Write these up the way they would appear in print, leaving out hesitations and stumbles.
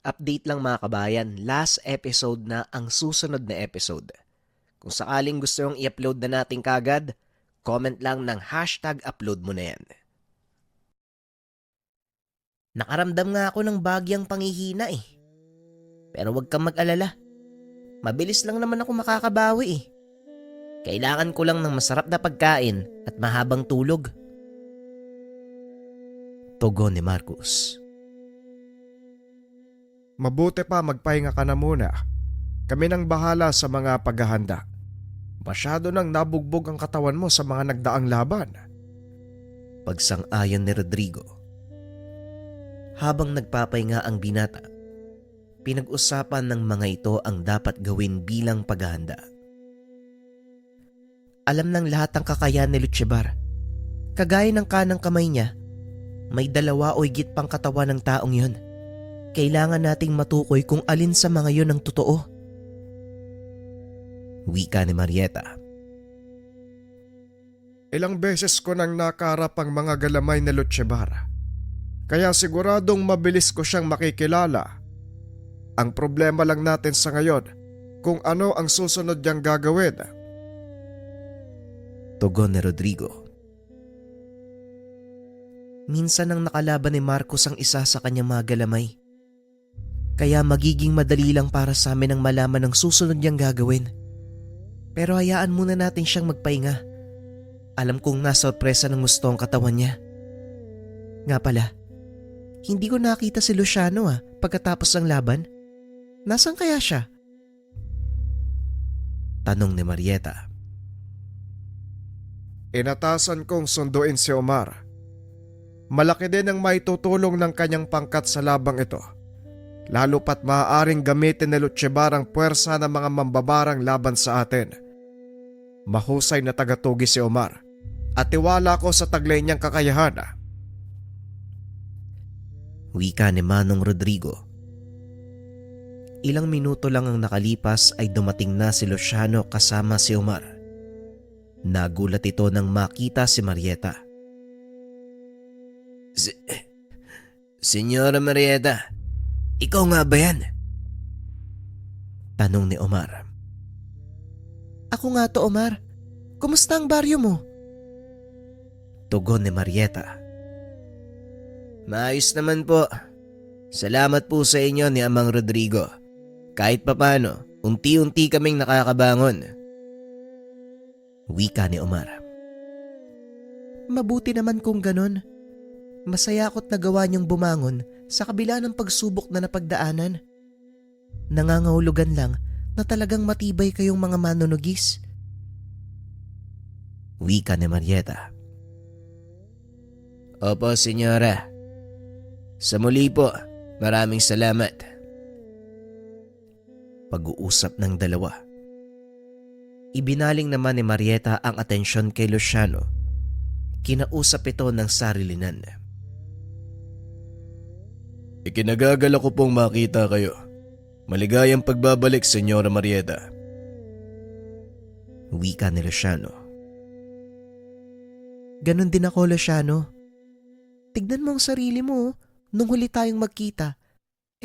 Update lang mga kabayan, last episode na ang susunod na episode. Kung sakaling gusto yung i-upload na natin kagad, comment lang ng hashtag upload mo na yan. Nakaramdam nga ako ng bagyang panghihina eh. Pero wag kang mag-alala. Mabilis lang naman ako makakabawi eh. Kailangan ko lang ng masarap na pagkain at mahabang tulog. Tugon ni Marcus. Mabuti pa magpahinga ka na muna. Kami nang bahala sa mga paghahanda. Masyado nang nabugbog ang katawan mo sa mga nagdaang laban. Pagsang-ayon ni Rodrigo. Habang nagpapahinga ang binata, pinag-usapan ng mga ito ang dapat gawin bilang paghahanda. Alam ng lahat ang kakayahan ni Lutsebar. Kagaya ng kanang kamay niya, may 2 o higit pang katawan ng taong yun. Kailangan nating matukoy kung alin sa mga yun ang totoo. Wika ni Marieta. Ilang beses ko nang nakarap ang mga galamay na Lutsebar. Kaya siguradong mabilis ko siyang makikilala. Ang problema lang natin sa ngayon kung ano ang susunod niyang gagawin. Tugon ni Rodrigo. Minsan ang nakalaban ni Marcos ang isa sa kanyang mga galamay. Kaya magiging madali lang para sa amin ang malaman ang susunod niyang gagawin. Pero hayaan muna natin siyang magpahinga. Alam kong nasorpresa ng gusto ang katawan niya. Nga pala, hindi ko nakita si Luciano pagkatapos ng laban. Nasaan kaya siya? Tanong ni Marieta. Inatasan kong sunduin si Omar. Malaki din ang maitutulong ng kanyang pangkat sa labang ito. Lalo pat maaaring gamitin ni Lutsebar ang puwersa ng mga mambabarang laban sa atin. Mahusay na tagatugis si Omar at tiwala ko sa taglay niyang kakayahan. Wika ni Manong Rodrigo. Ilang minuto lang ang nakalipas ay dumating na si Luciano kasama si Omar. Nagulat ito nang makita si Marieta. Senyora Marieta, ikaw nga ba yan? Tanong ni Omar. Ako nga to, Omar. Kumusta ang baryo mo? Tugon ni Marieta. Maayos naman po. Salamat po sa inyo ni Amang Rodrigo. Kahit papano, unti-unti kaming nakakabangon. Wika ni Omar. Mabuti naman kung ganon. Masaya ako't nagawa niyong bumangon sa kabila ng pagsubok na napagdaanan. Nangangahulugan lang na talagang matibay kayong mga manunugis. Wika ni Marieta. Opo, senyora. Sa muli po, maraming salamat. Pag-uusap ng dalawa. Ibinaling naman ni Marieta ang atensyon kay Luciano. Kinausap ito ng sarilinan. Ikinagagala ko pong makita kayo. Maligayang pagbabalik, Senyora Marieta. Wika ni Luciano. Ganon din ako, Luciano. Tignan mo ang sarili mo. Nung huli tayong magkita,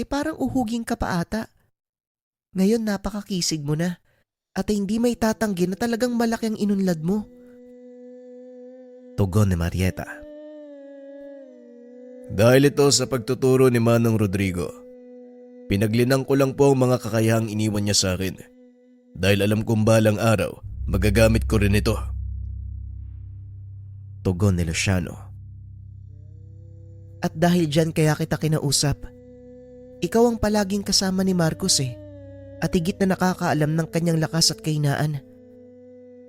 parang uhuging ka pa ata. Ngayon napakakisig mo na at hindi may tatanggi na talagang malaki ang inunlad mo. Tugon ni Marieta. Dahil ito sa pagtuturo ni Manong Rodrigo, pinaglinang ko lang po ang mga kakayahang iniwan niya sa akin. Dahil alam kong balang araw, magagamit ko rin ito. Tugon ni Luciano. At dahil dyan kaya kita kinausap. Ikaw ang palaging kasama ni Marcos at higit na nakakaalam ng kanyang lakas at kahinaan.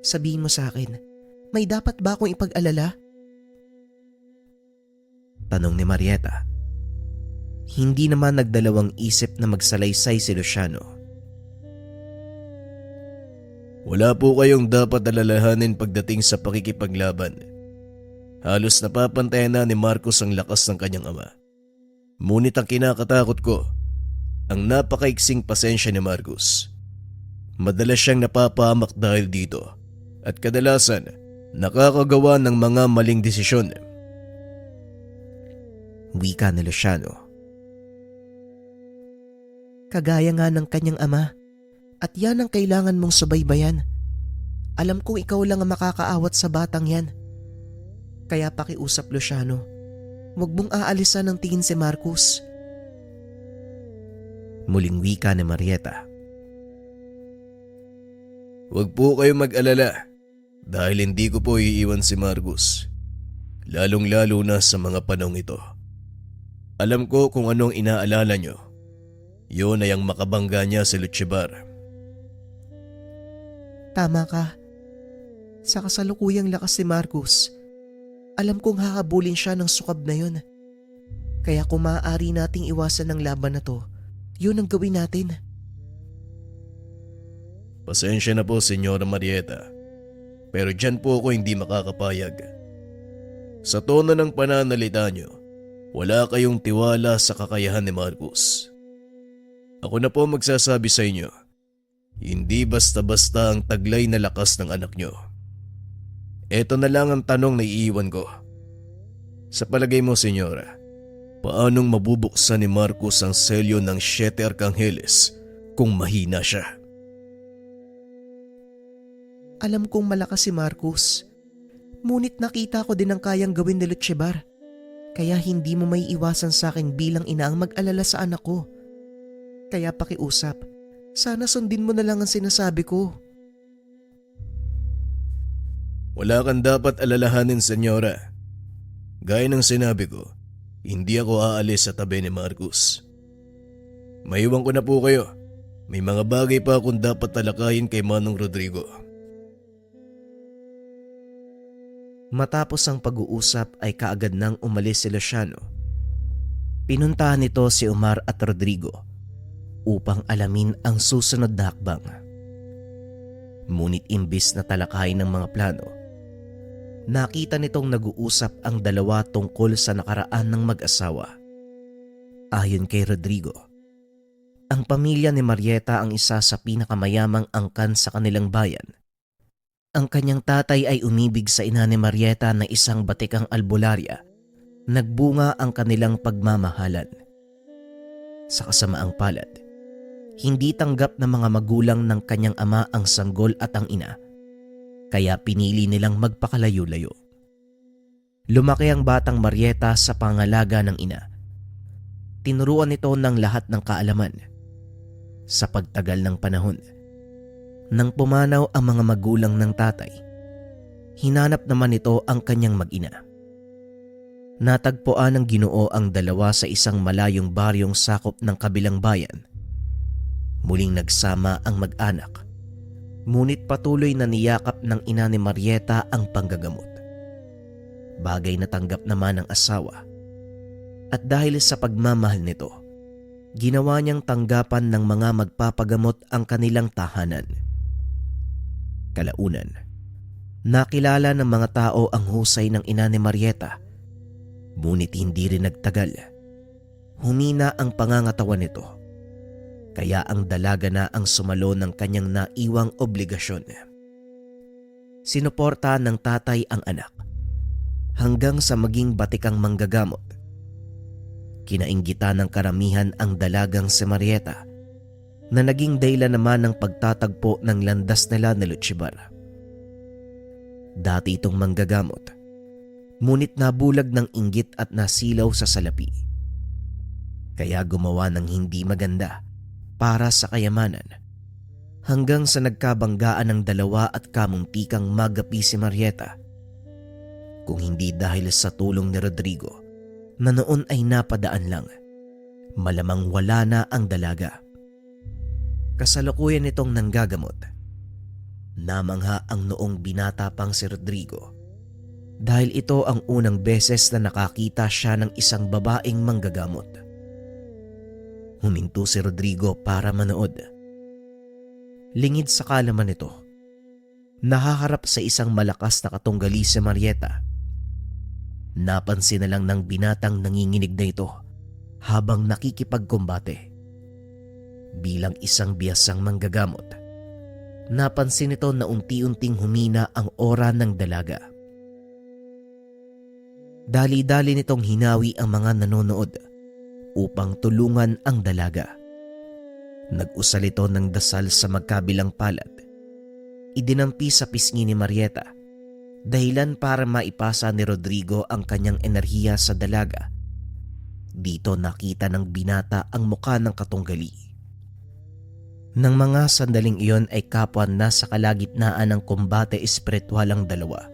Sabihin mo sa akin, may dapat ba akong ipag-alala? Tanong ni Marieta. Hindi naman nagdalawang isip na magsalaysay si Luciano. Wala po kayong dapat alalahanin pagdating sa pakikipaglaban. Halos napapantayan na ni Marcos ang lakas ng kanyang ama. Ngunit ang kinakatakot ko, ang napakaiksing pasensya ni Marcos. Madalas siyang napapahamak dahil dito at kadalasan nakakagawa ng mga maling desisyon. Wika ni Luciano. Kagaya nga ng kanyang ama. At yan ang kailangan mong subaybayan. Alam kong ikaw lang ang makakaawat sa batang yan. Kaya pakiusap, Luciano, huwag mong aalisan ng tingin si Marcus. Muling wika ni Marieta. Huwag po kayong mag-alala dahil hindi ko po iiwan si Marcus. Lalong-lalo na sa mga panahong ito. Alam ko kung anong inaalala nyo. Yun ay ang makabangga niya si Lutsebar. Tama ka. Sa kasalukuyang lakas ni Marcus, alam kong hahabulin siya ng sukab na yun. Kaya kung maaari nating iwasan ang laban na to, yun ang gawin natin. Pasensya na po, Senyora Marieta. Pero dyan po ako hindi makakapayag. Sa tono ng pananalita nyo, wala kayong tiwala sa kakayahan ni Marcus. Ako na po magsasabi sa inyo, hindi basta-basta ang taglay na lakas ng anak nyo. Ito na lang ang tanong na iiwan ko. Sa palagay mo, Senyora, paanong mabubuksan ni Marcus ang selyo ng 7 Arkangeles kung mahina siya? Alam kong malakas si Marcus. Ngunit nakita ko din ang kayang gawin ni Lutsebar. Kaya hindi mo may iwasan sa akin bilang ina ang mag-alala sa anak ko. Kaya pakiusap, sana sundin mo na lang ang sinasabi ko. Wala kang dapat alalahanin, Senyora. Gaya ng sinabi ko, hindi ako aalis sa tabi ni Marcus. Maiwan ko na po kayo. May mga bagay pa akong dapat talakayin kay Manong Rodrigo. Matapos ang pag-uusap ay kaagad nang umalis si Luciano. Pinuntahan nito si Omar at Rodrigo upang alamin ang susunod na hakbang. Ngunit imbis na talakayin ng mga plano, nakita nitong nag-uusap ang dalawa tungkol sa nakaraan ng mag-asawa. Ayon kay Rodrigo, ang pamilya ni Marieta ang isa sa pinakamayamang angkan sa kanilang bayan. Ang kanyang tatay ay umibig sa ina ni Marieta na isang batikang albularya. Nagbunga ang kanilang pagmamahalan. Sa kasamaang palad, hindi tanggap ng mga magulang ng kanyang ama ang sanggol at ang ina, kaya pinili nilang magpakalayo-layo. Lumaki ang batang Marieta sa pangalaga ng ina. Tinuruan nito ng lahat ng kaalaman. Sa pagtagal ng panahon, nang pumanaw ang mga magulang ng tatay, hinanap naman nito ang kanyang mag-ina. Natagpuan ng Ginoo ang dalawa sa isang malayong baryong sakop ng kabilang bayan. Muling nagsama ang mag-anak, ngunit patuloy na niyakap ng ina ni Marieta ang panggagamot. Bagay na tanggap naman ng asawa, at dahil sa pagmamahal nito, ginawa niyang tanggapan ng mga magpapagamot ang kanilang tahanan. Kalaunan, nakilala ng mga tao ang husay ng ina ni Marieta, ngunit hindi rin nagtagal. Humina ang pangangatawan nito, kaya ang dalaga na ang sumalo ng kanyang naiwang obligasyon. Sinuporta ng tatay ang anak hanggang sa maging batikang manggagamot. Kinainggitan ng karamihan ang dalagang si Marieta na naging dahilan naman ng pagtatagpo ng landas nila ni Lutsebar. Dati itong manggagamot, ngunit nabulag ng inggit at nasilaw sa salapi. Kaya gumawa ng hindi maganda para sa kayamanan, hanggang sa nagkabanggaan ng dalawa at kamuntikang magapi si Marieta. Kung hindi dahil sa tulong ni Rodrigo na noon ay napadaan lang, malamang wala na ang dalaga. Kasalukuyan itong nanggagamot. Namangha ang noong binata pang si Rodrigo dahil ito ang unang beses na nakakita siya ng isang babaeng manggagamot. Huminto si Rodrigo para manood. Lingid sa kalaman nito, nahaharap sa isang malakas na katunggali si Marieta. Napansin na lang ng binatang nanginginig na ito habang nakikipagkumbate. Bilang isang biyasang manggagamot, napansin nito na unti-unting humina ang aura ng dalaga. Dali-dali nitong hinawi ang mga nanonood upang tulungan ang dalaga. Nag-usal ito ng dasal sa magkabilang palad. Idinampi sa pisngi ni Marieta, dahilan para maipasa ni Rodrigo ang kanyang enerhiya sa dalaga. Dito nakita ng binata ang mukha ng katunggali. Nang mga sandaling iyon ay kapwa na sa kalagitnaan ng kumbate espiritual ang dalawa.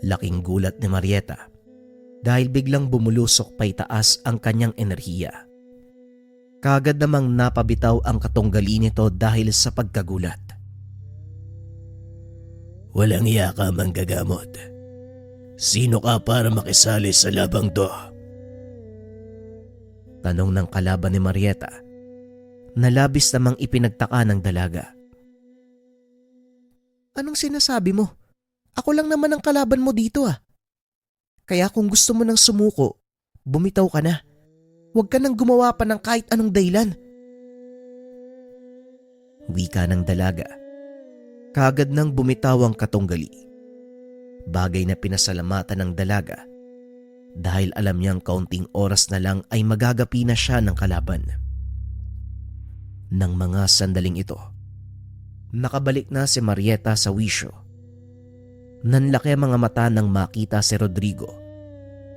Laking gulat ni Marieta dahil biglang bumulusok paitaas ang kanyang enerhiya. Kaagad namang napabitaw ang katunggali nito dahil sa pagkagulat. Walang iya ka, manggagamot. Sino ka para makisali sa labang to? Tanong ng kalaban ni Marieta na labis namang ipinagtaka ng dalaga. Anong sinasabi mo? Ako lang naman ang kalaban mo dito ah. Kaya kung gusto mo nang sumuko, bumitaw ka na. Huwag ka nang gumawa pa ng kahit anong dahilan. Wika ng dalaga. Kaagad nang bumitaw ang katunggali. Bagay na pinasalamatan ng dalaga dahil alam niyang kaunting oras na lang ay magagapi na siya ng kalaban. Nang mga sandaling ito, nakabalik na si Marieta sa wisyo. Nanlaki ang mga mata nang makita si Rodrigo.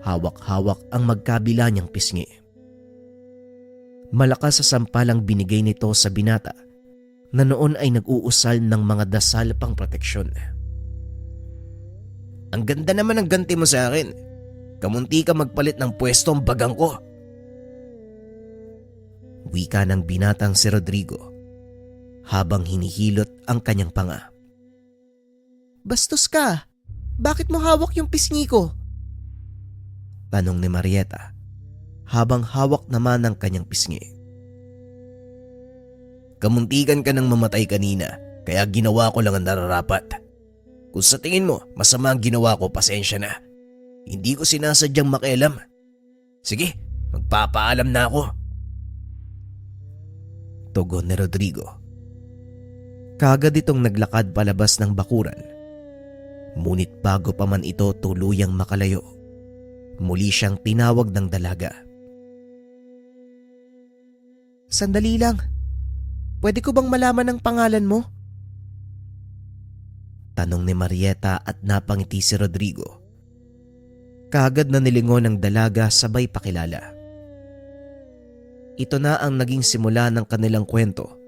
Hawak-hawak ang magkabila niyang pisngi. Malakas sa sampalang binigay nito sa binata na noon ay nag-uusal ng mga dasal pang proteksyon. Ang ganda naman ng ganti mo sa akin. Kamunti ka magpalit ng pwesto ang bagang ko. Wika ng binatang si Rodrigo habang hinihilot ang kanyang panga. Bastos ka! Bakit mo hawak yung pisngi ko? Tanong ni Marieta habang hawak naman ang kanyang pisngi. Kamuntikan ka nang mamatay kanina, kaya ginawa ko lang ang nararapat. Kung sa tingin mo masama ang ginawa ko, pasensya na. Hindi ko sinasadyang makialam. Sige, magpapaalam na ako. Tugon ni Rodrigo. Kaagad itong naglakad palabas ng bakuran. Ngunit bago pa man ito tuluyang makalayo, muli siyang tinawag ng dalaga. Sandali lang. Pwede ko bang malaman ang pangalan mo? Tanong ni Marieta at napangiti si Rodrigo. Kaagad na nilingon ng dalaga sabay pakilala. Ito na ang naging simula ng kanilang kwento.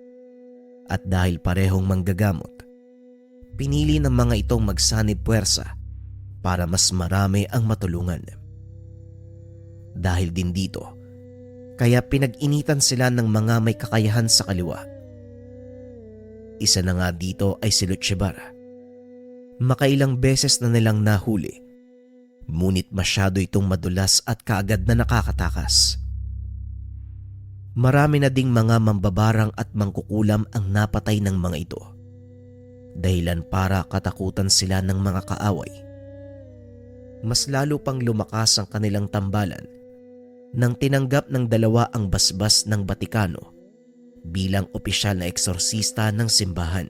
At dahil parehong manggagamot, pinili ng mga itong magsanib puwersa para mas marami ang matulungan. Dahil din dito, kaya pinag-initan sila ng mga may kakayahan sa kaliwa. Isa na nga dito ay si Lutchebar. Makailang beses na nilang nahuli, ngunit masyado itong madulas at kaagad na nakakatakas. Marami na ding mga mambabarang at mangkukulam ang napatay ng mga ito, dahilan para katakutan sila ng mga kaaway. Mas lalo pang lumakas ang kanilang tambalan nang tinanggap ng dalawa ang basbas ng Batikano bilang opisyal na eksorsista ng simbahan.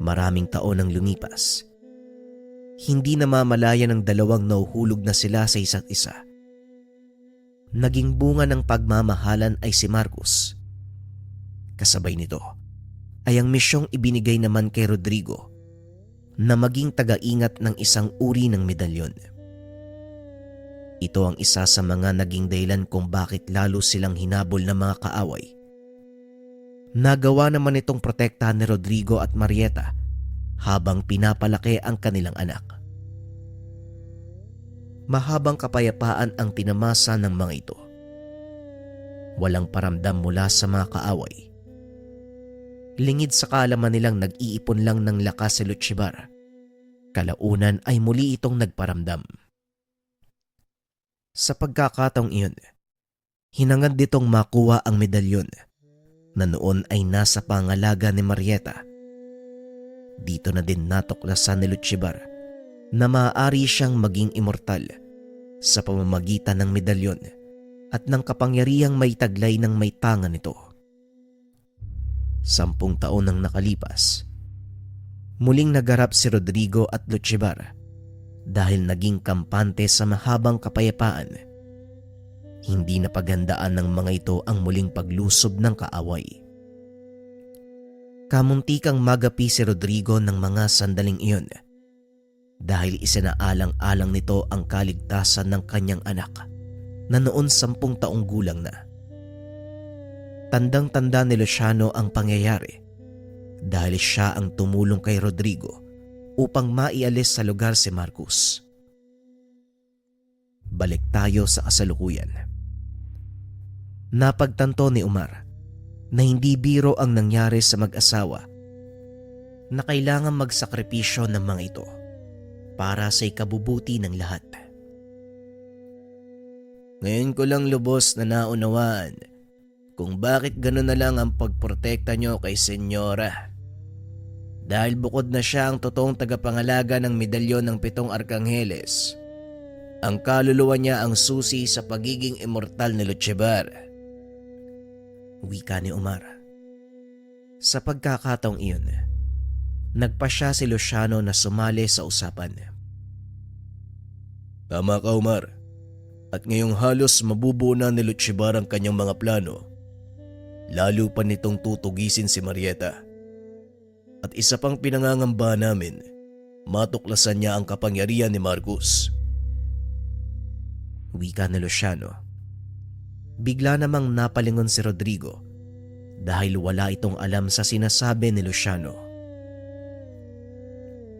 Maraming taon ang lumipas. Hindi namamalayan ng dalawang nauhulog na sila sa isa't isa. Naging bunga ng pagmamahalan ay si Marcos. Kasabay nito ay ang misyong ibinigay naman kay Rodrigo na maging taga-ingat ng isang uri ng medalyon. Ito ang isa sa mga naging dahilan kung bakit lalo silang hinabol ng mga kaaway. Nagawa naman itong protektahan ni Rodrigo at Marieta habang pinapalaki ang kanilang anak. Mahabang kapayapaan ang tinamasa ng mga ito. Walang paramdam mula sa mga kaaway. Lingid sa kaalaman nilang nag-iipon lang ng lakas si Lutchebar. Kalaunan ay muli itong nagparamdam. Sa pagkakataong iyon, hinangad ditong makuha ang medalyon na noon ay nasa pangalaga ni Marieta. Dito na din natuklasan ni Lutchebar na maaari siyang maging immortal sa pamamagitan ng medalyon at ng kapangyarihang may taglay ng may tanga nito. 10 taon nang nakalipas, muling nagarap si Rodrigo at Lutchebar dahil naging kampante sa mahabang kapayapaan. Hindi napaghandaan ng mga ito ang muling paglusob ng kaaway. Kamuntikang magapi si Rodrigo ng mga sandaling iyon dahil isinaalang-alang nito ang kaligtasan ng kanyang anak na noon 10 taong gulang na. Tandang-tanda ni Luciano ang pangyayari dahil siya ang tumulong kay Rodrigo upang maialis sa lugar si Marcos. Balik tayo sa kasalukuyan. Napagtanto ni Omar na hindi biro ang nangyari sa mag-asawa na kailangan magsakripisyo ng mga ito para sa ikabubuti ng lahat. Ngayon ko lang lubos na naunawaan kung bakit gano'n na lang ang pagprotekta nyo kay Senyora. Dahil bukod na siya ang totoong tagapangalaga ng medalyon ng 7 Arkangheles, ang kaluluwa niya ang susi sa pagiging immortal ni Lutchebar. Wika ni Omar. Sa pagkakataong iyon, nagpasya si Luciano na sumali sa usapan. Tama ka, Omar. At ngayong halos mabubuo na ni Lutchebar ang kanyang mga plano, lalo pa nitong tutugisin si Marieta. At isa pang pinangangamba namin, matuklasan niya ang kapangyarihan ni Marcos. Wika ni Luciano. Bigla namang napalingon si Rodrigo dahil wala itong alam sa sinasabi ni Luciano.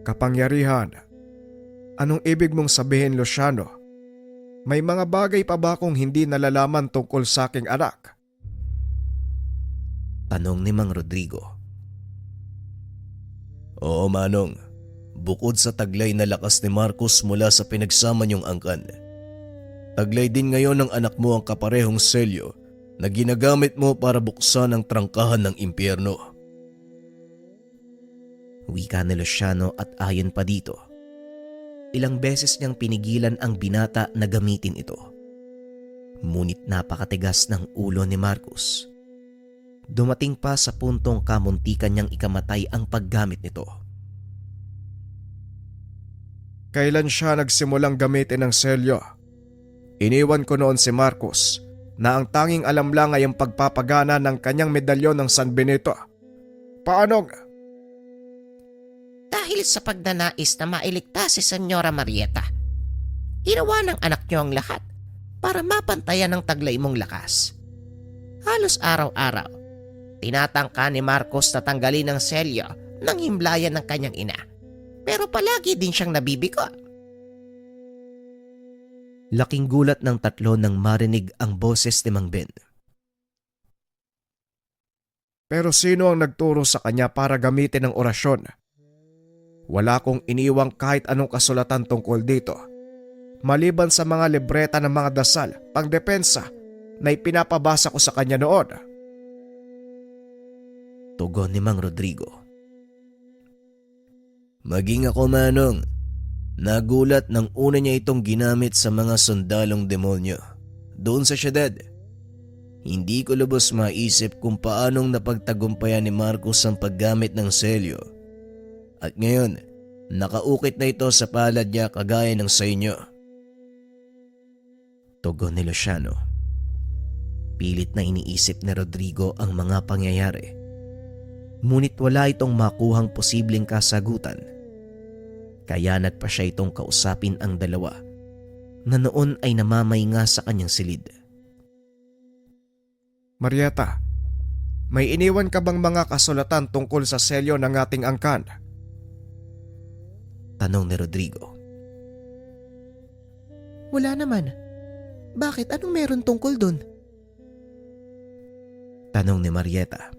Kapangyarihan. Anong ibig mong sabihin, Luciano? May mga bagay pa ba akong hindi nalalaman tungkol sa aking anak? Tanong ni Mang Rodrigo. Oo, Manong. Bukod sa taglay na lakas ni Marcos mula sa pinagsama niyong angkan, taglay din ngayon ng anak mo ang kaparehong selyo na ginagamit mo para buksan ang trangkahan ng impyerno. Wika ni Luciano at ayon pa dito, ilang beses niyang pinigilan ang binata na gamitin ito. Ngunit napakatigas ng ulo ni Marcos. Dumating pa sa puntong kamuntikan niyang ikamatay ang paggamit nito. Kailan siya nagsimulang gamitin ng selyo? Iniwan ko noon si Marcos na ang tanging alam lang ay ang pagpapagana ng kanyang medalyon ng San Benito. Paano? Dahil sa pagnanais na mailigtas si Senyora Marieta, ginawa ng anak niyo ang lahat para mapantayan ang taglay mong lakas. Halos araw-araw, tinatangka ni Marcos na tanggalin ang selyo ng himlayan ng kanyang ina. Pero palagi din siyang nabibigo. Laking gulat ng tatlo nang marinig ang boses ni Mang Ben. Pero sino ang nagturo sa kanya para gamitin ang orasyon? Wala kong iniwang kahit anong kasulatan tungkol dito, maliban sa mga libreta ng mga dasal, pangdepensa na ipinapabasa ko sa kanya noon. Tugon ni Mang Rodrigo. Maging ako, Manong. Nagulat nang una niya itong ginamit sa mga sundalong demonyo doon sa syudad. Hindi ko lubos maisip kung paanong napagtagumpayan ni Marcos ang paggamit ng selyo. At ngayon, nakaukit na ito sa palad niya kagaya ng sa inyo. Tugon ni Luciano. Pilit na iniisip ni Rodrigo ang mga pangyayari. Ngunit wala itong makuhang posibleng kasagutan. Kaya nagpa siya itong kausapin ang dalawa na noon ay namamahinga sa kanyang silid. Marieta, may iniwan ka bang mga kasulatan tungkol sa selyo ng ating angkan? Tanong ni Rodrigo. Wala naman. Bakit? Anong meron tungkol dun? Tanong ni Marieta.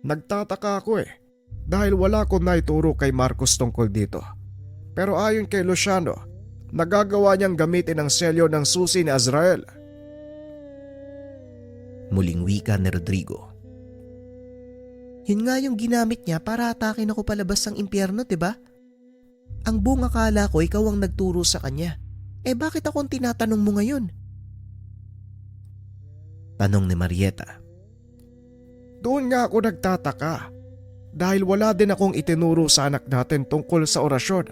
Nagtataka ako dahil wala ko naituro kay Marcos tungkol dito. Pero ayon kay Luciano, nagagawa niyang gamitin ang selyo ng susi ni Azrael. Muling wika ni Rodrigo. Yun nga yung ginamit niya para atakin ako palabas ng impyerno, diba? Ang buong akala ko ikaw ang nagturo sa kanya. Bakit ako ang tinatanong mo ngayon? Tanong ni Marieta. Doon nga ako nagtataka dahil wala din akong itinuro sa anak natin tungkol sa orasyon.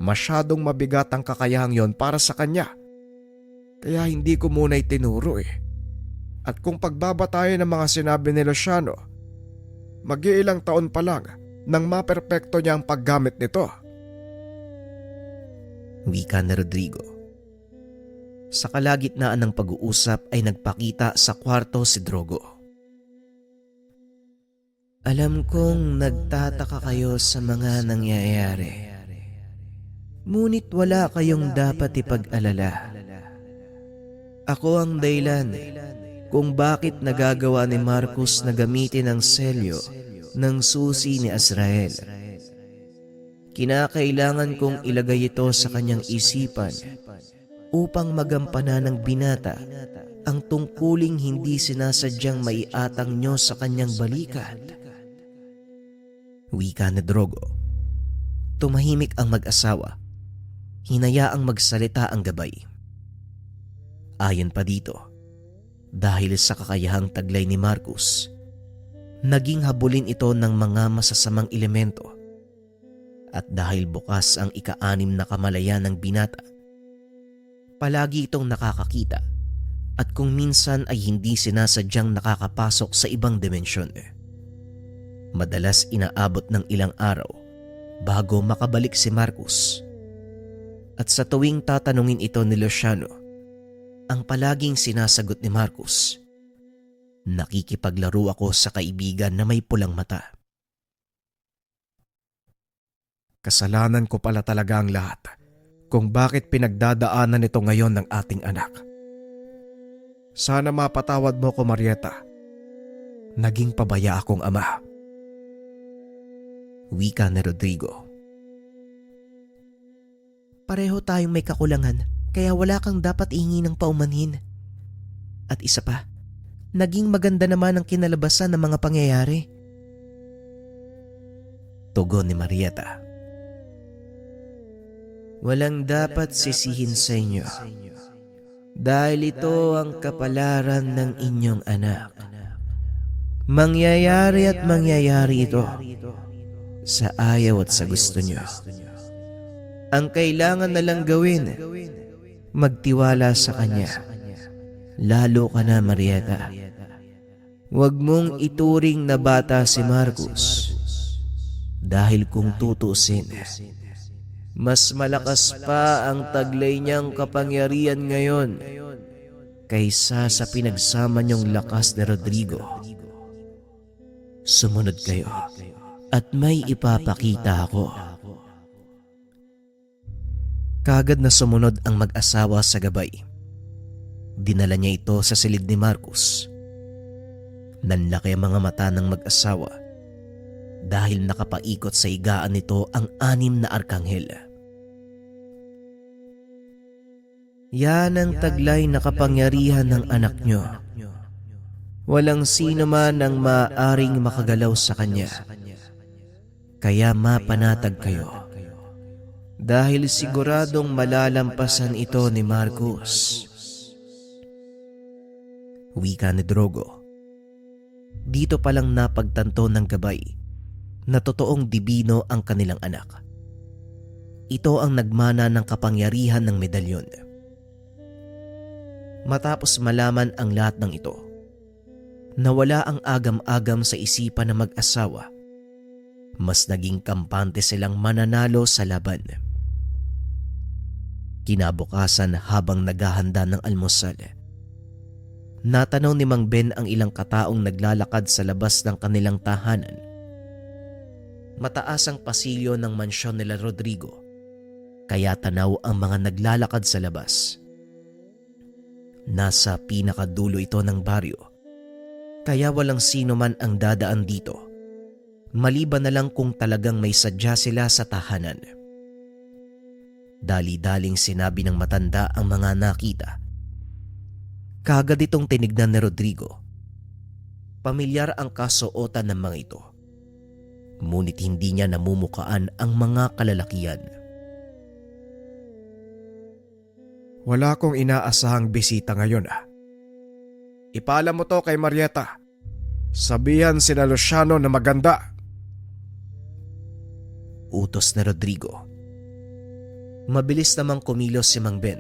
Masyadong mabigat ang kakayahang yon para sa kanya. Kaya hindi ko muna itinuro eh. At kung pagbabatayan ng mga sinabi ni Luciano, mag-iilang taon pa lang nang maperpekto niya ang paggamit nito. Wika ni Rodrigo. Sa kalagitnaan ng pag-uusap ay nagpakita sa kwarto si Drogo. Alam kong nagtataka kayo sa mga nangyayari. Ngunit wala kayong dapat ipag-alala. Ako ang dahilan kung bakit nagagawa ni Marcos na gamitin ang selyo ng susi ni Azrael. Kinakailangan kong ilagay ito sa kanyang isipan upang magampanan ng binata ang tungkuling hindi sinasadyang maiatang nyo sa kanyang balikat. Wika ni Drogo. Tumahimik ang mag-asawa. Hinayaang magsalita ang gabay. Ayon pa dito, dahil sa kakayahang taglay ni Marcos, naging habulin ito ng mga masasamang elemento. At dahil bukas ang ika-6 na kamalayan ng binata, palagi itong nakakakita at kung minsan ay hindi sinasadyang nakakapasok sa ibang dimensyon. Madalas inaabot ng ilang araw bago makabalik si Marcos. At sa tuwing tatanungin ito ni Luciano, ang palaging sinasagot ni Marcos, "Nakikipaglaro ako sa kaibigan na may pulang mata." Kasalanan ko pala talaga ang lahat kung bakit pinagdadaanan ito ngayon ng ating anak. Sana mapatawad mo ko, Marieta. Naging pabaya akong ama. Wika ni Rodrigo. Pareho tayong may kakulangan kaya wala kang dapat ihingi ng paumanhin. At isa pa, naging maganda naman ang kinalabasan ng mga pangyayari. Tugon ni Marieta. Walang dapat sisihin sa inyo dahil ito ang kapalaran ng inyong anak. Mangyayari at mangyayari ito sa ayaw at sa gusto nyo. Ang kailangan na lang gawin, magtiwala sa kanya. Lalo ka na, Marieta. Huwag mong ituring na bata si Marcos dahil kung tutusin, mas malakas pa ang taglay niyang kapangyarihan ngayon kaysa sa pinagsama niyong lakas ni Rodrigo. Sumunod kayo at may ipapakita ako. Kagad na sumunod ang mag-asawa sa gabay. Dinala niya ito sa silid ni Marcos. Nanlaki ang mga mata ng mag-asawa dahil nakapaikot sa higaan nito ang 6 na arkanghel. Yan ang taglay na kapangyarihan ng anak nyo. Walang sino man ang maaaring makagalaw sa kanya. Kaya mapanatag kayo. Dahil siguradong malalampasan ito ni Marcos. Wika ni Drogo. Dito palang napagtanto ng gabay na totoong dibino ang kanilang anak. Ito ang nagmana ng kapangyarihan ng medalyon. Matapos malaman ang lahat ng ito, nawala ang agam-agam sa isipan ng mag-asawa. Mas naging kampante silang mananalo sa laban. Kinabukasan habang naghahanda ng almusal, natanaw ni Mang Ben ang ilang kataong naglalakad sa labas ng kanilang tahanan. Mataas ang pasilyo ng mansyon nila Rodrigo, kaya tanaw ang mga naglalakad sa labas. Nasa pinakadulo ito ng baryo, kaya walang sino man ang dadaan dito, maliban na lang kung talagang may sadya sila sa tahanan. Dali-daling sinabi ng matanda ang mga nakita. Kagad itong tinignan ni Rodrigo. Pamilyar ang kasuotan ng mga ito, ngunit hindi niya namumukaan ang mga kalalakian. Wala akong inaasahang bisita ngayon. Ipaalam mo to kay Marieta. Sabihan sina Luciano na maganda. Utos ni Rodrigo. Mabilis namang kumilos si Mang Ben.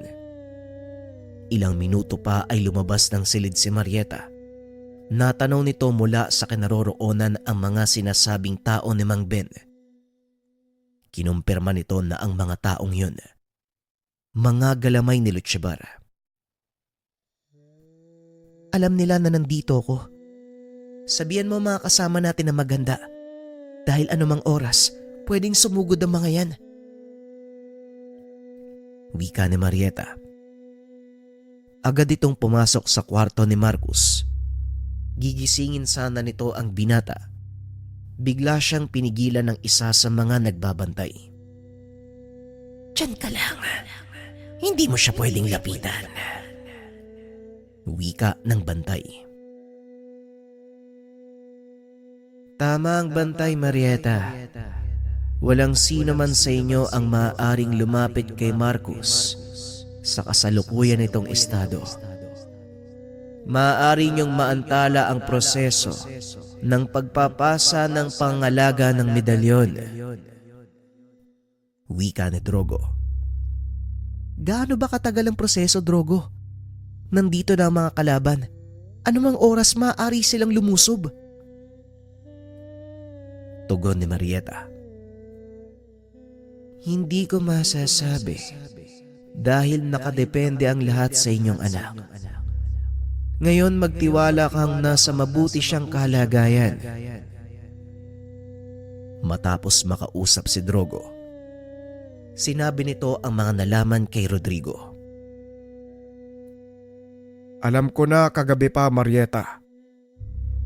Ilang minuto pa ay lumabas ng silid si Marieta. Natanaw nito mula sa kinaroroonan ang mga sinasabing tao ni Mang Ben. Kinumpirma nito na ang mga taong yun, mga galamay ni Lutsebar. Alam nila na nandito ako. Sabihan mo mga kasama natin na maganda. Dahil anumang oras, pwedeng sumugod ang mga yan. Wika ni Marieta. Agad itong pumasok sa kwarto ni Marcos. Gigisingin sana nito ang binata. Bigla siyang pinigilan ng isa sa mga nagbabantay. Diyan ka lang. Hindi mo siya pwedeng lapitan. Wika ng bantay. Tama ang bantay, Marieta. Walang sino man sa inyo ang maaaring lumapit kay Marcos sa kasalukuyan nitong estado. Maaari niyong maantala ang proseso ng pagpapasa ng pangalaga ng medalyon. Wika ni Drogo. Gaano ba katagal ang proseso, Drogo? Nandito na ang mga kalaban. Anumang oras maaari silang lumusob. Tugon ni Marieta. Hindi ko masasabi dahil nakadepende ang lahat sa inyong anak. Ngayon magtiwala kang nasa mabuti siyang kalagayan. Matapos makausap si Drogo, sinabi nito ang mga nalaman kay Rodrigo. Alam ko na kagabi pa, Marieta.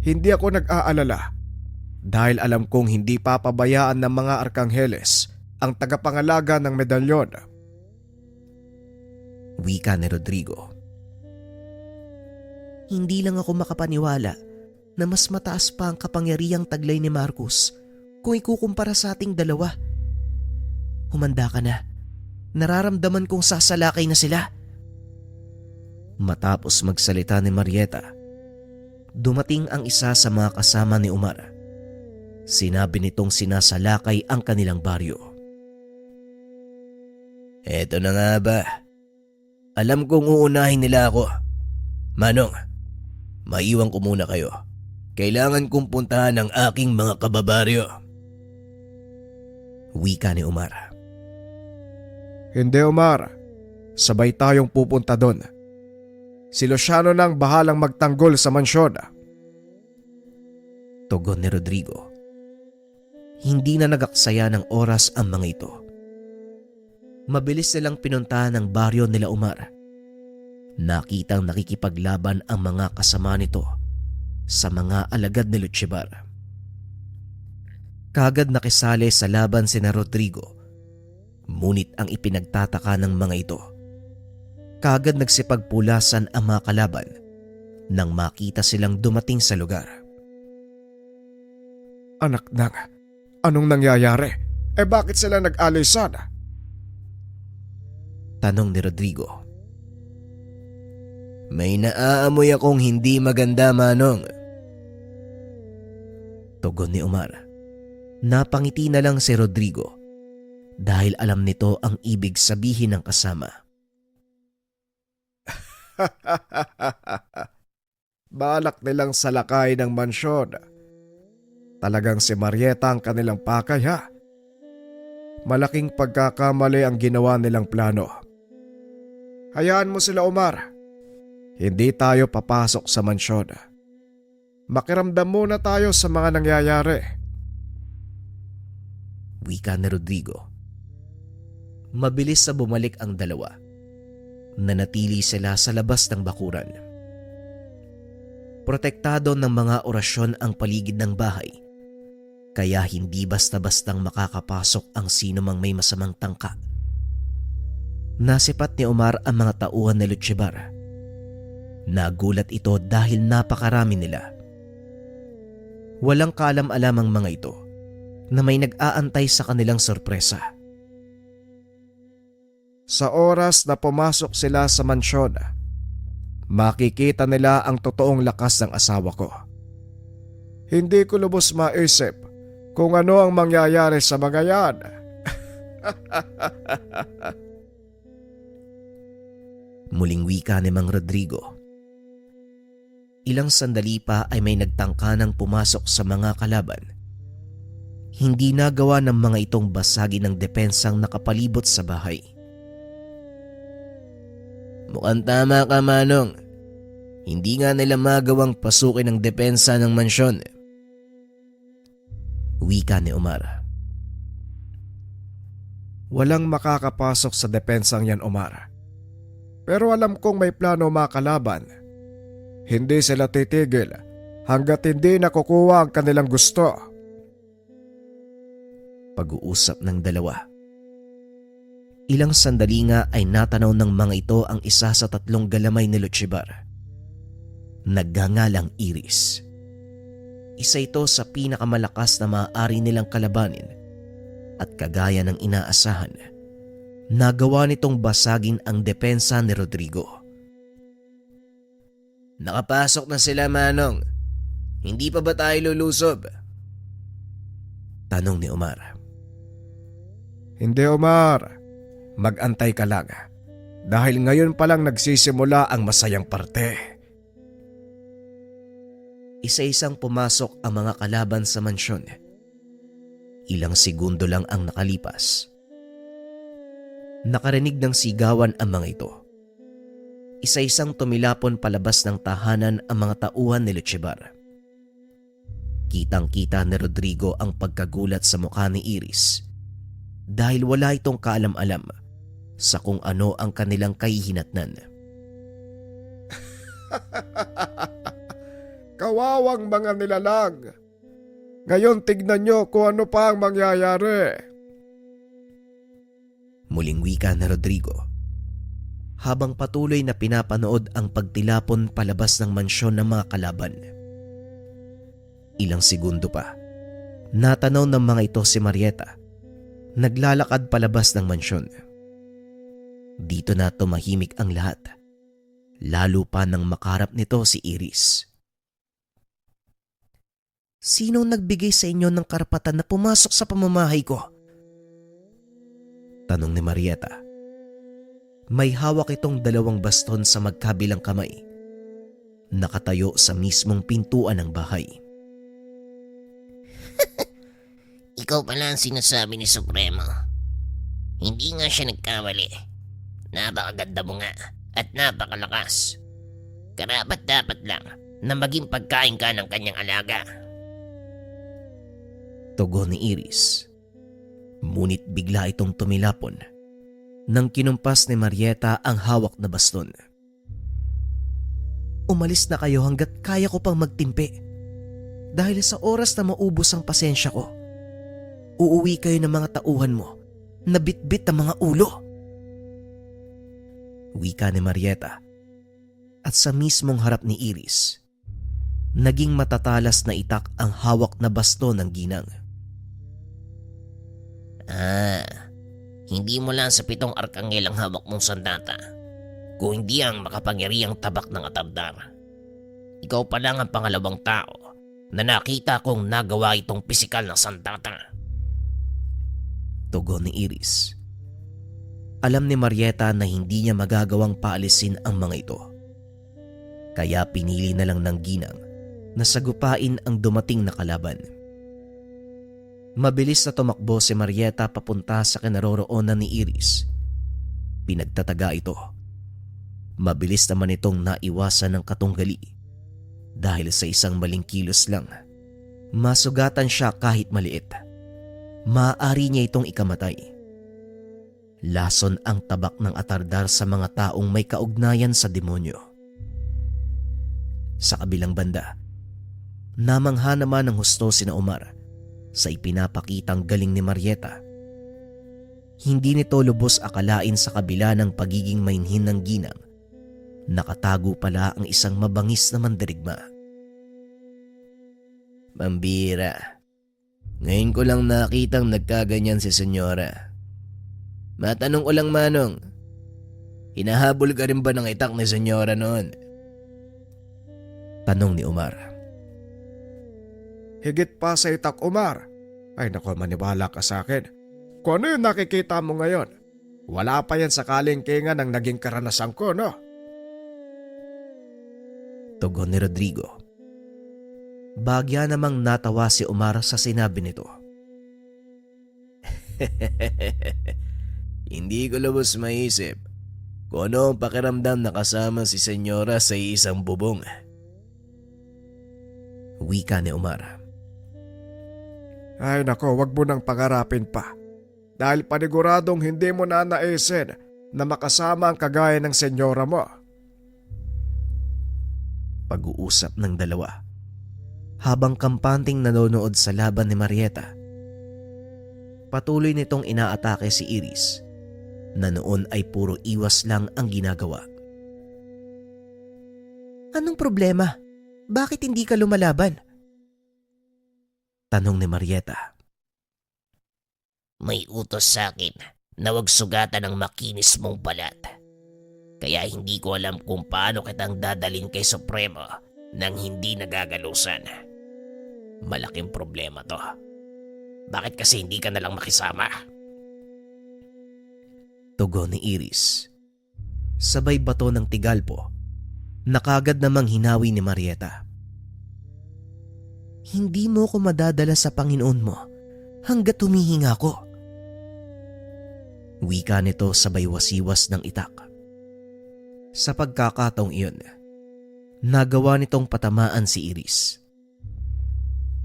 Hindi ako nag-aalala dahil alam kong hindi papabayaan ng mga Arkangheles ang tagapangalaga ng medalyon. Wika ni Rodrigo. Hindi lang ako makapaniwala na mas mataas pa ang kapangyarihang taglay ni Marcos kung ikukumpara sa ating dalawa. Humanda ka na. Nararamdaman kong sasalakay na sila. Matapos magsalita ni Marieta, dumating ang isa sa mga kasama ni Umar. Sinabi nitong sinasalakay ang kanilang baryo. Eto na nga ba? Alam kong uunahin nila ako. Manong, maiwan ko muna kayo. Kailangan kong puntahan ang aking mga kababaryo. Wika ni Umar. Hindi, Umar. Sabay tayong pupunta doon. Si Luciano nang bahalang magtanggol sa mansyon. Tugon ni Rodrigo. Hindi na nagaksaya ng oras ang mga ito. Mabilis silang pinuntahan ng baryo nila Umar. Nakitang nakikipaglaban ang mga kasama nito sa mga alagad ni Lutsebar. Kagad nakisali sa laban sina Rodrigo. Ngunit ang ipinagtataka ng mga ito, kagad nagsipagpulasan ang mga kalaban nang makita silang dumating sa lugar. Anak nang, anong nangyayari? Bakit sila nag-alisan? Tanong ni Rodrigo. May naaamoy akong hindi maganda, Manong. Tugon ni Umar. Napangiti na lang si Rodrigo dahil alam nito ang ibig sabihin ng kasama. Balak nilang salakay ng mansyon. Talagang si Marieta ang kanilang pakay, ha? Malaking pagkakamali ang ginawa nilang plano. Hayaan mo sila, Umar. Hindi tayo papasok sa mansyon. Makiramdam muna tayo sa mga nangyayari. Wika ni Rodrigo. Mabilis sa bumalik ang dalawa. Nanatili sila sa labas ng bakuran. Protektado ng mga orasyon ang paligid ng bahay, kaya hindi basta-bastang makakapasok ang sino mang may masamang tangka. Nasipat ni Umar ang mga tauhan ni Lutsebar. Nagulat ito dahil napakarami nila. Walang kaalam-alam ang mga ito na may nag-aantay sa kanilang sorpresa. Sa oras na pumasok sila sa mansyon, makikita nila ang totoong lakas ng asawa ko. Hindi ko lubos maisip kung ano ang mangyayari sa mga yan. Muling wika ni Mang Rodrigo. Ilang sandali pa ay may nagtangka ng pumasok sa mga kalaban. Hindi nagawa ng mga itong basagin ng depensang nakapalibot sa bahay. Mukhang tama ka, Manong. Hindi nga nila magawang pasukin ang depensa ng mansyon. Wika ni Omar. Walang makakapasok sa depensang yan, Omar. Pero alam kong may plano mga kalaban. Hindi sila titigil hanggat hindi nakukuha ang kanilang gusto. Pag-uusap ng dalawa. Ilang sandali nga ay natanaw ng mga ito ang isa sa 3 galamay ni Lutchibar. Nagngangalang Iris. Isa ito sa pinakamalakas na maaari nilang kalabanin at kagaya ng inaasahan, nagawa nitong basagin ang depensa ni Rodrigo. Nakapasok na sila, Manong. Hindi pa ba tayo lulusob? Tanong ni Omar. Hindi, Omar. Mag-antay ka lang. Dahil ngayon pa lang nagsisimula ang masayang parte. Isa-isang pumasok ang mga kalaban sa mansyon. Ilang segundo lang ang nakalipas. Nakarinig ng sigawan ang mga ito. Isa-isang tumilapon palabas ng tahanan ang mga tauhan ni Lutchibar. Kitang-kita ni Rodrigo ang pagkagulat sa mukha ni Iris dahil wala itong kaalam-alam sa kung ano ang kanilang kahihinatnan. Kawawang mga nilalang. Ngayon tignan nyo kung ano pa ang mangyayari. Muling wika na Rodrigo habang patuloy na pinapanood ang pagtilapon palabas ng mansyon ng mga kalaban. Ilang segundo pa, natanaw ng mga ito si Marieta, naglalakad palabas ng mansyon. Dito na tumahimik ang lahat, lalo pa nang makarap nito si Iris. Sinong nagbigay sa inyo ng karapatan na pumasok sa pamamahay ko? Tanong ni Marieta. May hawak itong 2 baston sa magkabilang kamay, nakatayo sa mismong pintuan ng bahay. Ikaw pala ang sinasabi ni Supremo. Hindi nga siya nagkamali. Napakaganda mo nga at napakalakas. Karapat-dapat lang na maging pagkain ka ng kanyang alaga. Tugon ni Iris. Ngunit bigla itong tumilapon nang kinumpas ni Marieta ang hawak na baston. Umalis na kayo hanggat kaya ko pang magtimpi. Dahil sa oras na maubos ang pasensya ko, uuwi kayo ng mga tauhan mo na bitbit ang mga ulo. Wika ni Marieta. At sa mismong harap ni Iris, naging matatalas na itak ang hawak na baston ng ginang. Hindi mo lang sa 7 arkangel ang hawak mong sandata, kung hindi ang makapangyarihang tabak ng atardar. Ikaw pa lang ang pangalawang tao na nakita kong nagawa itong pisikal na sandata. Tugon ni Iris. Alam ni Marieta na hindi niya magagawang paalisin ang mga ito. Kaya pinili na lang ng ginang na sagupain ang dumating na kalaban. Mabilis na tumakbo si Marieta papunta sa kinaroroonan ni Iris. Pinagtataga ito. Mabilis naman itong naiwasan ng katunggali dahil sa isang maling kilos lang, masugatan siya kahit maliit. Maaari niya itong ikamatay. Lason ang tabak ng atardar sa mga taong may kaugnayan sa demonyo. Sa kabilang banda, namangha naman ng husto sina Omar sa ipinapakitang galing ni Marieta. Hindi nito lubos akalain sa kabila ng pagiging mainhin ng ginang, nakatago pala ang isang mabangis na mandirigma. Pambira. Ngayon ko lang nakitang nagkaganyan si Senyora. Matanong ko lang, Manong, hinahabol ka rin ba ng itak ni Senyora noon? Tanong ni Omar. Higit pa sa itak, Omar. Ay nako, maniwala ka sa akin. Kung ano yung nakikita mo ngayon, Wala pa yan sa kalengkengan ng naging karanasan ko, no? Tugon ni Rodrigo. Bagya namang natawa si Omar sa sinabi nito. Hindi ko lubos maisip kung ano ang pakiramdam na kasama si Senyora sa isang bubong. Wika ni Omar. Ay nako, wag mo nang pangarapin pa. Dahil paniguradong hindi mo na naisin na makasama ang kagaya ng senyora mo. Pag-uusap ng dalawa habang kampanting nanonood sa laban ni Marieta. Patuloy nitong inaatake si Iris na noon ay puro iwas lang ang ginagawa. Anong problema? Bakit hindi ka lumalaban? Tanong ni Marieta. May utos sa akin na huwag sugatan ng makinis mong balat. Kaya hindi ko alam kung paano kitang dadalin kay Supremo nang hindi nagagalusan. Malaking problema to. Bakit kasi hindi ka nalang makisama? Tugon ni Iris. Sabay bato ng tigalpo na kagad namang hinawi ni Marieta. Hindi mo ko madadala sa Panginoon mo hanggat humihinga ko. Wika nito sabay wasiwas ng itak. Sa pagkakataong iyon, nagawa nitong patamaan si Iris.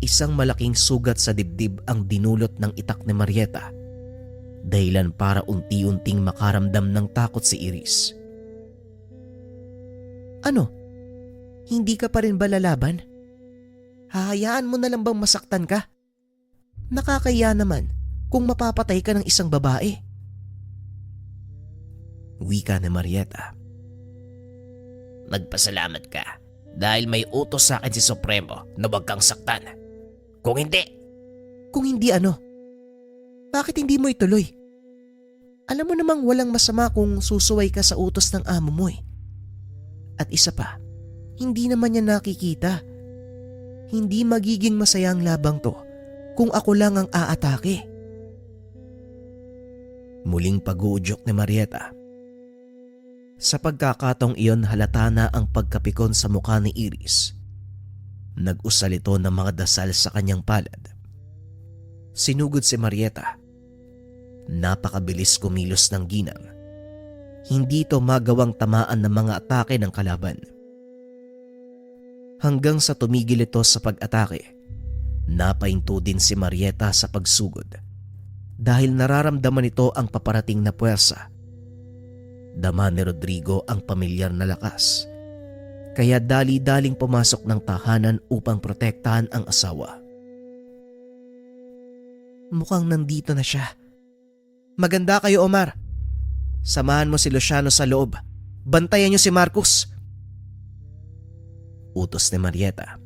Isang malaking sugat sa dibdib ang dinulot ng itak ni Marieta, dahilan para unti-unting makaramdam ng takot si Iris. Ano? Hindi ka pa rin ba lalaban? Hahayaan mo na lang bang masaktan ka? Nakakaya naman kung mapapatay ka ng isang babae. Wika ni Marieta. Magpasalamat ka dahil may utos sa akin si Supremo na huwag kang saktan. Kung hindi, Kung hindi ano? Bakit hindi mo ituloy? Alam mo namang walang masama kung susuway ka sa utos ng amo mo eh. At isa pa, hindi naman niya nakikita. Hindi magiging masaya ang labang to kung ako lang ang aatake. Muling pag-uudyok ni Marieta. Sa pagkakataong iyon halata na ang pagkapikon sa mukha ni Iris. Nag-usal ito ng mga dasal sa kanyang palad. Sinugod si Marieta. Napakabilis kumilos ng ginang. Hindi ito magawang tamaan ng mga atake ng kalaban. Hanggang sa tumigil ito sa pag-atake, napahinto din si Marieta sa pagsugod dahil nararamdaman ito ang paparating na puwersa. Dama ni Rodrigo ang pamilyar na lakas, kaya dali-daling pumasok ng tahanan upang protektahan ang asawa. Mukhang nandito na siya. Maganda kayo, Omar. Samahan mo si Luciano sa loob. Bantayan niyo si Marcos. Utos ni Marieta.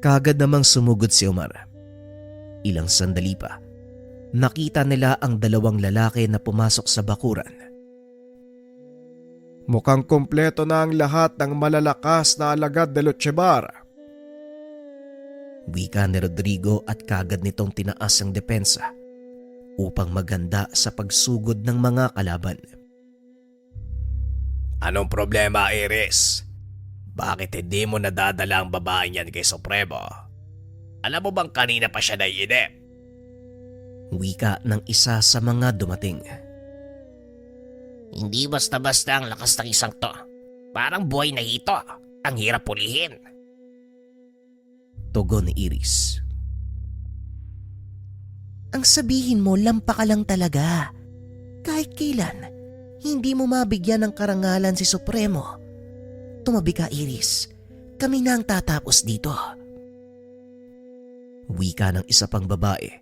Kagad namang sumugod si Omar. Ilang sandali pa, nakita nila ang dalawang lalaki na pumasok sa bakuran. Mukhang kumpleto na ang lahat ng malalakas na alagad de Lochebar. Wika ni Rodrigo at kagad nitong tinaas ang depensa upang maganda sa pagsugod ng mga kalaban. Anong problema, Iris? Bakit hindi mo nadadala ang babae niyan kay Supremo? Alam mo bang kanina pa siya naiinip? Wika ng isa sa mga dumating. hindi basta-basta ang lakas ng isang to. Parang buhay na hito. Ang hirap pulihin. Tugon ni Iris. Ang sabihin mo, lampa ka lang talaga. Kahit kailan, hindi mo mabigyan ng karangalan si Supremo. Tumabi ka, Iris. Kami na ang tatapos dito. Wika ng isa pang babae,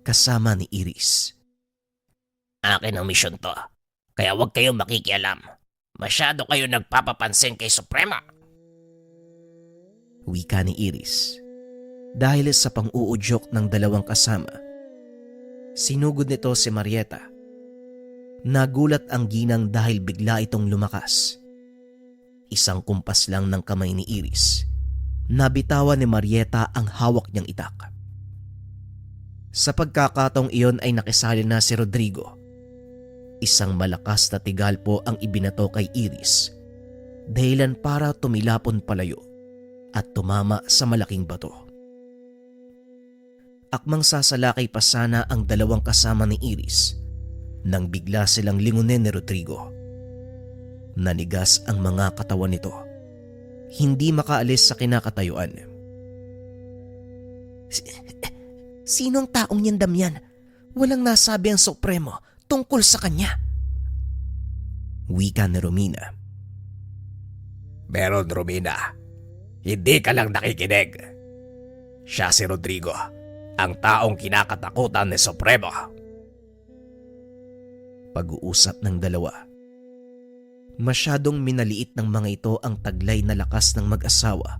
kasama ni Iris. Akin ang misyon to. Kaya huwag kayong makikialam. Masyado kayo nagpapapansin kay Suprema. Wika ni Iris. Dahil sa pang-uudyok ng dalawang kasama, sinugod nito si Marieta. Nagulat ang ginang dahil bigla itong lumakas. Isang kumpas lang ng kamay ni Iris. Nabitawan ni Marieta ang hawak niyang itak. Sa pagkakataong iyon ay nakisali na si Rodrigo. Isang malakas na tigalpo ang ibinato kay Iris, dahilan para tumilapon palayo at tumama sa malaking bato. Akmang sasalakay pa sana ang dalawang kasama ni Iris nang bigla silang lingunin ni Rodrigo. Nanigas ang mga katawan nito. Hindi makaalis sa kinakatayuan. Sinong taong yan, Damian? Walang nasabi ang Supremo tungkol sa kanya. Wika ni Romina. Meron, Romina. Hindi ka lang nakikinig. Siya si Rodrigo, ang taong kinakatakutan ni Supremo. Pag-uusap ng dalawa. Masyadong minaliit ng mga ito ang taglay na lakas ng mag-asawa.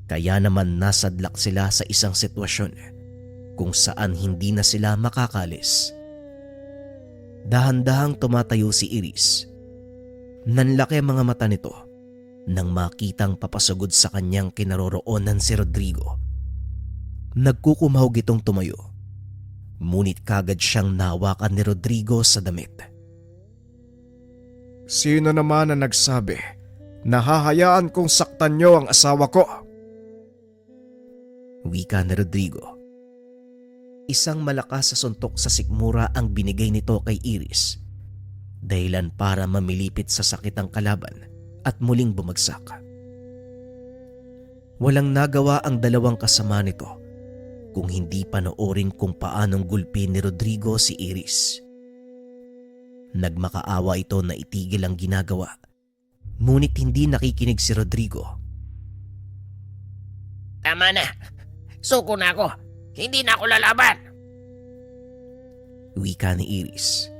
Kaya naman nasadlak sila sa isang sitwasyon kung saan hindi na sila makakalis. Dahan-dahang tumatayo si Iris. Nanlaki ang mga mata nito nang makitang papasugod sa kanyang kinaroroonan si Rodrigo. Nagkukumahog itong tumayo, ngunit kagad siyang nahawakan ni Rodrigo sa damit. Sino naman ang nagsabi na hahayaan kong saktan niyo ang asawa ko? Wika ni Rodrigo. Isang malakas sa suntok sa sikmura ang binigay nito kay Iris, dahilan para mamilipit sa sakit ang kalaban at muling bumagsak. Walang nagawa ang dalawang kasama nito kung hindi panoorin kung paanong gulpin ni Rodrigo si Iris. Nagmakaawa ito na itigil ang ginagawa, ngunit hindi nakikinig si Rodrigo. Tama na. Suko na ako. Hindi na ako lalaban. Wika ni Iris.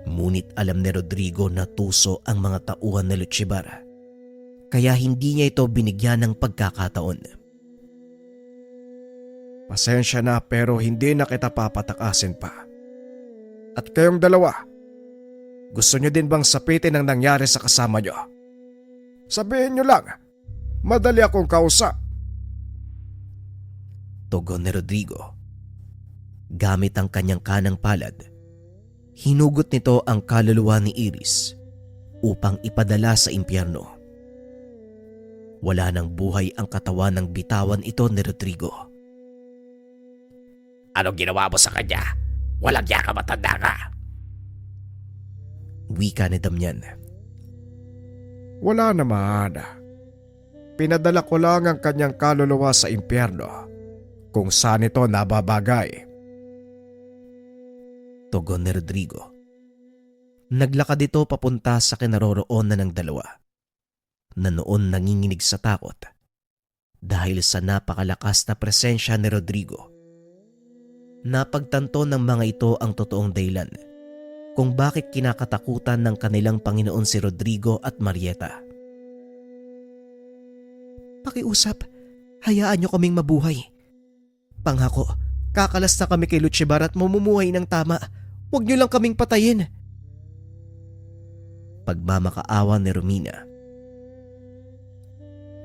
Ngunit alam ni Rodrigo na tuso ang mga tauhan ni Luchibara, kaya hindi niya ito binigyan ng pagkakataon. Pasensya na pero hindi na kita papatakasin pa. At kayong dalawa, gusto nyo din bang sapitin ang nangyari sa kasama nyo? Sabihin nyo lang, madali akong kausap. Tugon ni Rodrigo. Gamit ang kanyang kanang palad, hinugot nito ang kaluluwa ni Iris upang ipadala sa impyerno. Wala nang buhay ang katawan ng bitawan ito ni Rodrigo. Anong ginawa mo sa kanya? Walang yaka, matanda ka. Wika ni Damian. Wala naman. Pinadala ko lang ang kanyang kaluluwa sa impyerno kung saan ito nababagay. Tugon ni Rodrigo. Naglakad ito papunta sa kinaroroonan ng dalawa, na noon nanginginig sa takot dahil sa napakalakas na presensya ni Rodrigo. Napagtanto ng mga ito ang totoong dahilan kung bakit kinakatakutan ng kanilang Panginoon si Rodrigo at Marieta. Pakiusap, hayaan niyo kaming mabuhay. Pangako, kakalas na kami kay Luchibar at mamumuhay ng tama. Huwag niyo lang kaming patayin. Pagmamakaawa ni Romina.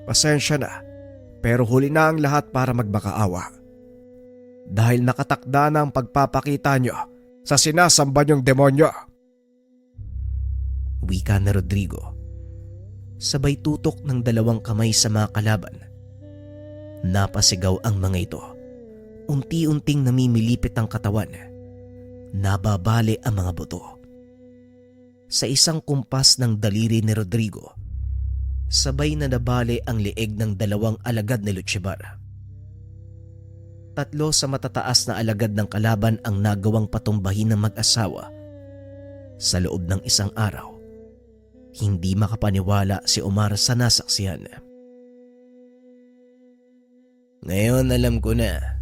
Pasensya na, pero huli na ang lahat para magmakaawa. Dahil nakatakda na ang pagpapakita nyo sa sinasamba nyong demonyo. Wika ni Rodrigo. Sabay tutok ng dalawang kamay sa mga kalaban. Napasigaw ang mga ito. Unti-unting namimilipit ang katawan. Nababali ang mga buto. Sa isang kumpas ng daliri ni Rodrigo, sabay na nabali ang leeg ng dalawang alagad ni Luchibar. 3 sa matataas na alagad ng kalaban ang nagawang patumbahin ng mag-asawa. Sa loob ng isang araw, hindi makapaniwala si Omar sa nasaksihan. Ngayon alam ko na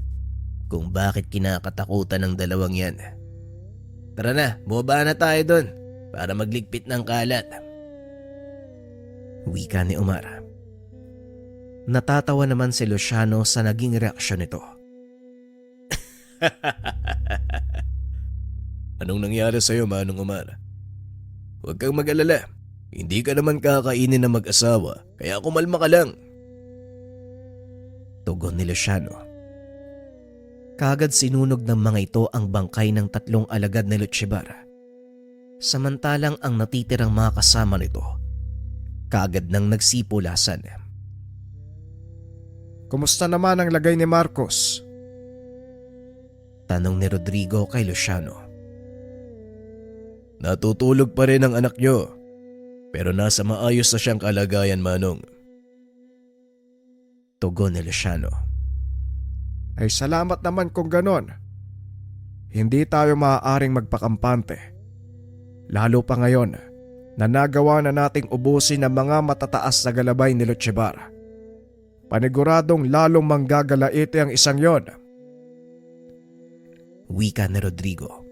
kung bakit kinakatakutan ng dalawang yan. Tara na, bumaba na tayo doon para magligpit ng kalat. Wika ni Omar. Natatawa naman si Luciano sa naging reaksyon nito. Anong nangyari sa'yo, Manong Omar? Huwag kang mag-alala. Hindi ka naman kakainin ng mag-asawa, kaya kumalma ka lang. Tugon ni Luciano. Kagad sinunog ng mga ito ang bangkay ng 3 alagad ni Luchibar Samantalang ang natitirang mga kasama nito, kaagad nang nagsipulasan. Kumusta naman ang lagay ni Marcos? Tanong ni Rodrigo kay Luciano. Natutulog pa rin ang anak nyo, pero nasa maayos na siyang kalagayan, Manong. Tugon ni Luciano. Ay salamat naman kung ganon. Hindi tayo maaaring magpakampante. Lalo pa ngayon na nagawa na nating ubusin ang mga matataas na galabay ni Lutchebar. Paniguradong lalong manggagalaiti ang isang yon. Wika ni Rodrigo.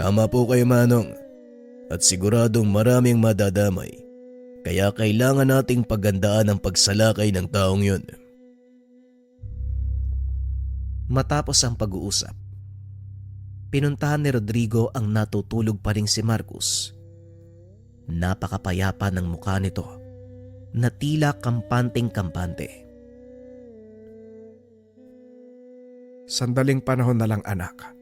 Tama po kayo, Manong. At siguradong maraming madadamay. Kaya kailangan nating paggandaan ang pagsalakay ng taong yun. Matapos ang pag-uusap, pinuntahan ni Rodrigo ang natutulog pa ring si Marcos. Napakapayapa ng mukha nito na tila kampanteng-kampante. Sandaling panahon na lang, anak.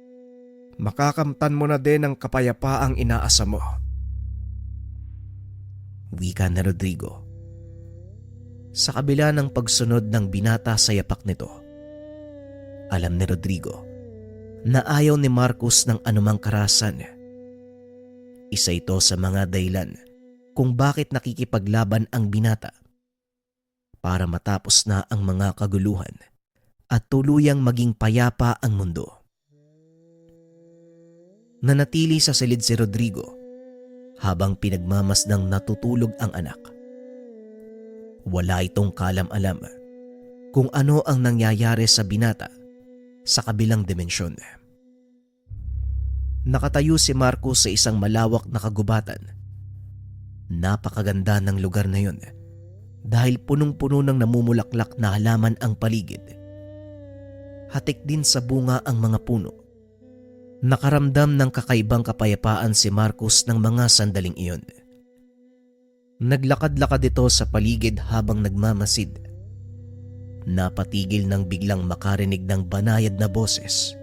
Makakamtan mo na din ang kapayapaang inaasa mo. Wika ni Rodrigo. Sa kabila ng pagsunod ng binata sa yapak nito, alam ni Rodrigo na ayaw ni Marcos ng anumang karahasan. Isa ito sa mga dahilan kung bakit nakikipaglaban ang binata para matapos na ang mga kaguluhan at tuluyang maging payapa ang mundo. Nanatili sa silid si Rodrigo habang pinagmamasdang natutulog ang anak. Wala itong kalam-alam kung ano ang nangyayari sa binata sa kabilang dimensyon. Nakatayo si Marcos sa isang malawak na kagubatan. Napakaganda ng lugar na yun dahil punong-puno ng namumulaklak na halaman ang paligid. Hatik din sa bunga ang mga puno. Nakaramdam ng kakaibang kapayapaan si Marcos ng mga sandaling iyon. Naglakad-lakad ito sa paligid habang nagmamasid. Napatigil nang biglang makarinig ng banayad na boses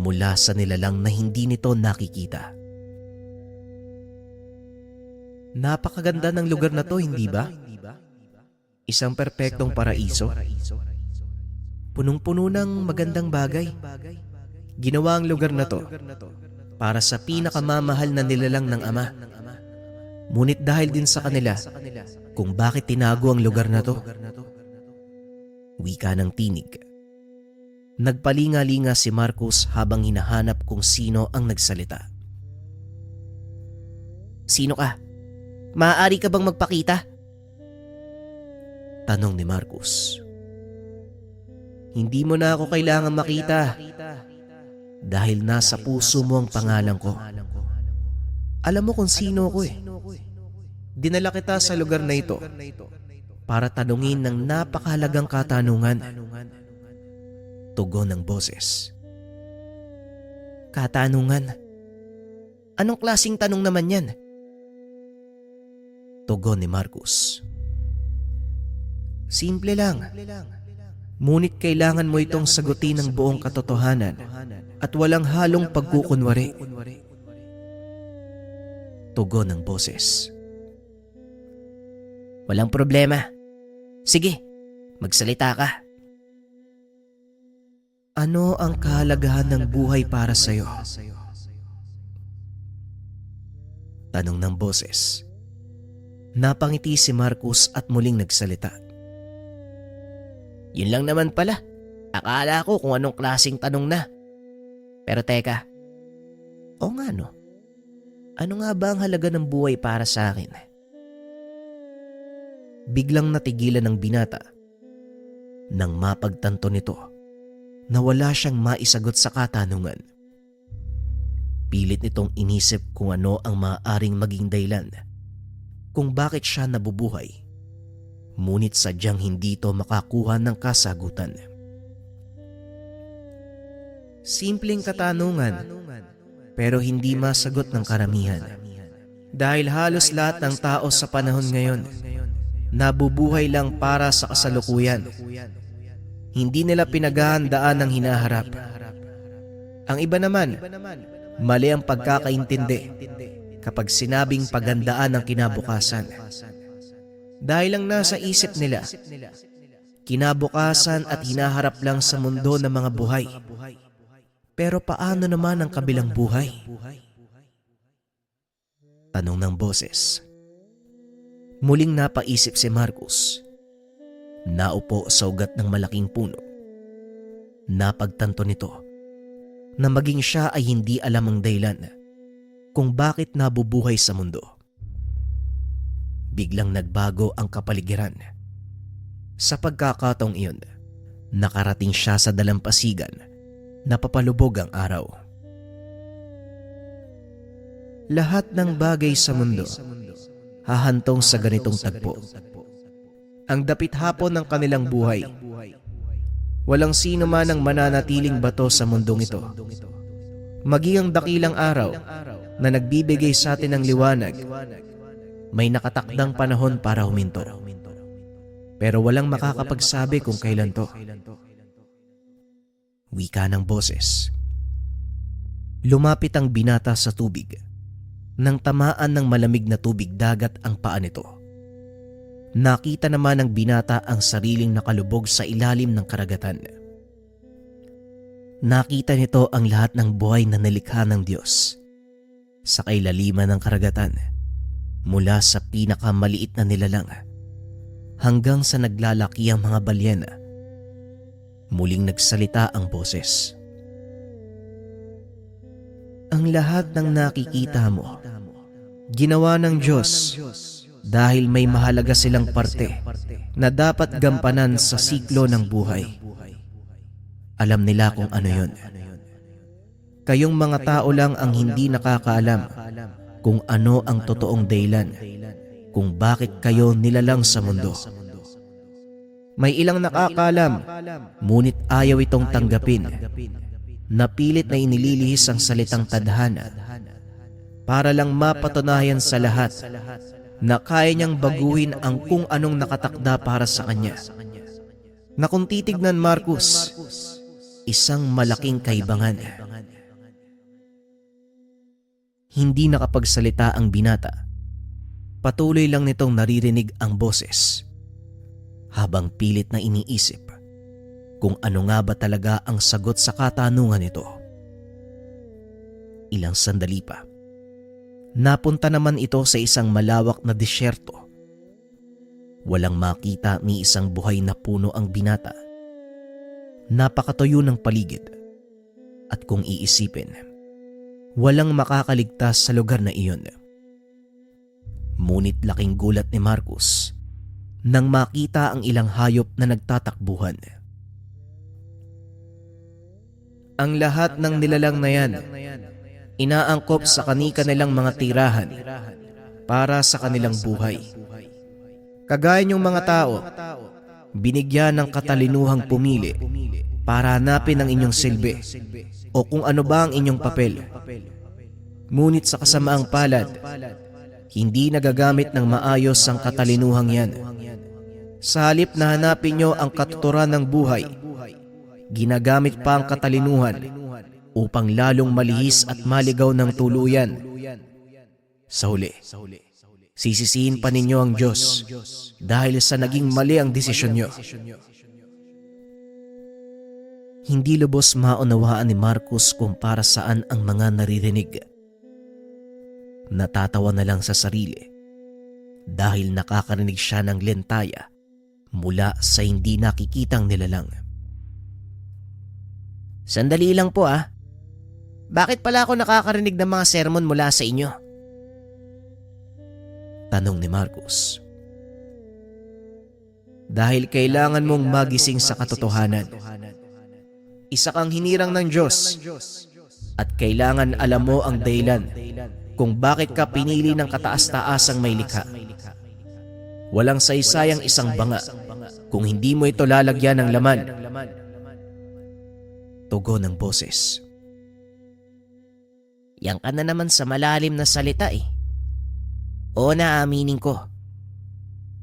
mula sa nilalang na hindi nito nakikita. Napakaganda ng lugar na to, hindi ba? Isang perpektong paraiso. Punong-puno ng magandang bagay. Ginawa ang lugar na to para sa pinakamamahal na nilalang ng Ama. Ngunit dahil din sa kanila kung bakit tinago ang lugar na to. Wika ng tinig. Nagpalinga-linga si Marcos habang hinahanap kung sino ang nagsalita. Sino ka? Maaari ka bang magpakita? Tanong ni Marcos. Hindi mo na ako kailangan makita dahil nasa puso mo ang pangalan ko. Alam mo kung sino ako eh. Dinala kita sa lugar na ito para tanungin ng napakahalagang katanungan. Tugon ng boses. Katanungan? Anong klaseng tanong naman yan? Tugon ni Marcos. Simple lang. Ngunit kailangan mo itong sagutin ng buong katotohanan at walang halong pagkukunwari. Tugon ng boses. Walang problema. Sige, magsalita ka. Ano ang kahalagahan ng buhay para sa'yo? Tanong ng boses. Napangiti si Marcos at muling nagsalita. Yun lang naman pala. Akala ko kung anong klaseng tanong na. Pero teka, o nga no, ano nga ba ang halaga ng buhay para sa akin? Biglang natigilan ng binata nang mapagtanto nito na wala siyang maisagot sa katanungan. Pilit nitong inisip kung ano ang maaaring maging dahilan kung bakit siya nabubuhay. Ngunit sadyang hindi ito makakuha ng kasagutan. Simpleng katanungan, pero hindi masagot ng karamihan. Dahil halos lahat ng tao sa panahon ngayon, nabubuhay lang para sa kasalukuyan. Hindi nila pinaghahandaan ang hinaharap. Ang iba naman, Mali ang pagkakaintindi kapag sinabing pagandaan ang kinabukasan. Dahil lang nasa isip nila, kinabukasan at hinaharap lang sa mundo ng mga buhay. Pero paano naman ang kabilang buhay? Tanong ng boses. Muling napaisip si Marcos. Naupo sa ugat ng malaking puno. Napagtanto nito na maging siya ay hindi alam ang dahilan kung bakit nabubuhay sa mundo. Biglang nagbago ang kapaligiran. Sa pagkakataong iyon, nakarating siya sa dalampasigan na papalubog ang araw. Lahat ng bagay sa mundo hahantong sa ganitong tagpo. Ang dapit hapon ng kanilang buhay. Walang sino man ang mananatiling bato sa mundong ito. Maging ang dakilang araw na nagbibigay sa atin ng liwanag, may nakatakdang panahon para huminto. Pero walang makakapagsabi kung kailan to. Wika ng boses. Lumapit ang binata sa tubig. Nang tamaan ng malamig na tubig dagat ang paa nito. Nakita naman ng binata ang sariling nakalubog sa ilalim ng karagatan. Nakita nito ang lahat ng buhay na nilikha ng Diyos sa kailaliman ng karagatan, mula sa pinakamaliit na nilalang hanggang sa naglalaki ang mga balyena. Muling nagsalita ang boses. Ang lahat ng nakikita mo, ginawa ng Diyos dahil may mahalaga silang parte na dapat gampanan sa siklo ng buhay. Alam nila kung ano yun. Kayong mga tao lang ang hindi nakakaalam kung ano ang totoong dahilan kung bakit kayo nilalang sa mundo. May ilang nakakaalam, ngunit ayaw itong tanggapin. Napilit na inililihis ang salitang tadhana para lang mapatunayan sa lahat na kaya niyang baguhin ang kung anong nakatakda para sa kanya. Na kung titignan, Marcos, isang malaking kaibangan. Hindi nakapagsalita ang binata. Patuloy lang nitong naririnig ang boses habang pilit na iniisip kung ano nga ba talaga ang sagot sa katanungan nito. Ilang sandali pa, napunta naman ito sa isang malawak na disyerto. Walang makita ni isang buhay na puno ang binata. Napakatuyo ng paligid. At kung iisipin, walang makakaligtas sa lugar na iyon. Ngunit laking gulat ni Marcos nang makita ang ilang hayop na nagtatakbuhan. Ang lahat ng nilalang na yan inaangkop sa kani-kanilang mga tirahan para sa kanilang buhay. Kagaya niyong mga tao, binigyan ng katalinuhang pumili para hanapin ang inyong silbi o kung ano ba ang inyong papel. Ngunit sa kasamaang palad, hindi nagagamit ng maayos ang katalinuhang yan. Sa halip na hanapin niyo ang katuturan ng buhay, ginagamit pa ang katalinuhan upang lalong malihis at maligaw ng tuluyan. Sa huli, sisisihin pa ninyo ang Diyos dahil sa naging mali ang desisyon nyo. Hindi lubos maunawaan ni Marcos kung para saan ang mga naririnig. Natatawa na lang sa sarili dahil nakakarinig siya ng lentaya mula sa hindi nakikitang nilalang. Sandali lang po ah. Bakit pala ako nakakarinig ng mga sermon mula sa inyo? Tanong ni Marcos. Dahil kailangan mong magising sa katotohanan. Isa kang hinirang ng Diyos at kailangan alam mo ang dahilan kung bakit ka pinili ng kataas-taasang may likha. Walang saysayang isang banga kung hindi mo ito lalagyan ng laman. Tugon ng boses. Yang ka na naman sa malalim na salita eh. Oo na, aminin ko.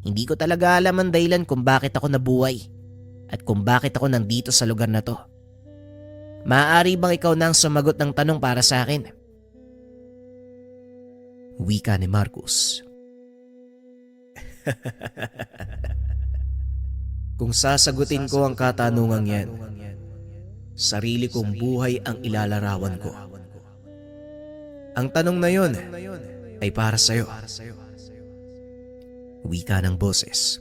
Hindi ko talaga alam ang dahilan kung bakit ako nabuhay at kung bakit ako nandito sa lugar na to. Maaari bang ikaw na ang sumagot ng tanong para sa akin? Wika ni Marcos. Kung sasagutin ko ang katanungang yan, sarili kong buhay ang ilalarawan ko. Ang tanong na yon ay para sa'yo. Wika ng boses.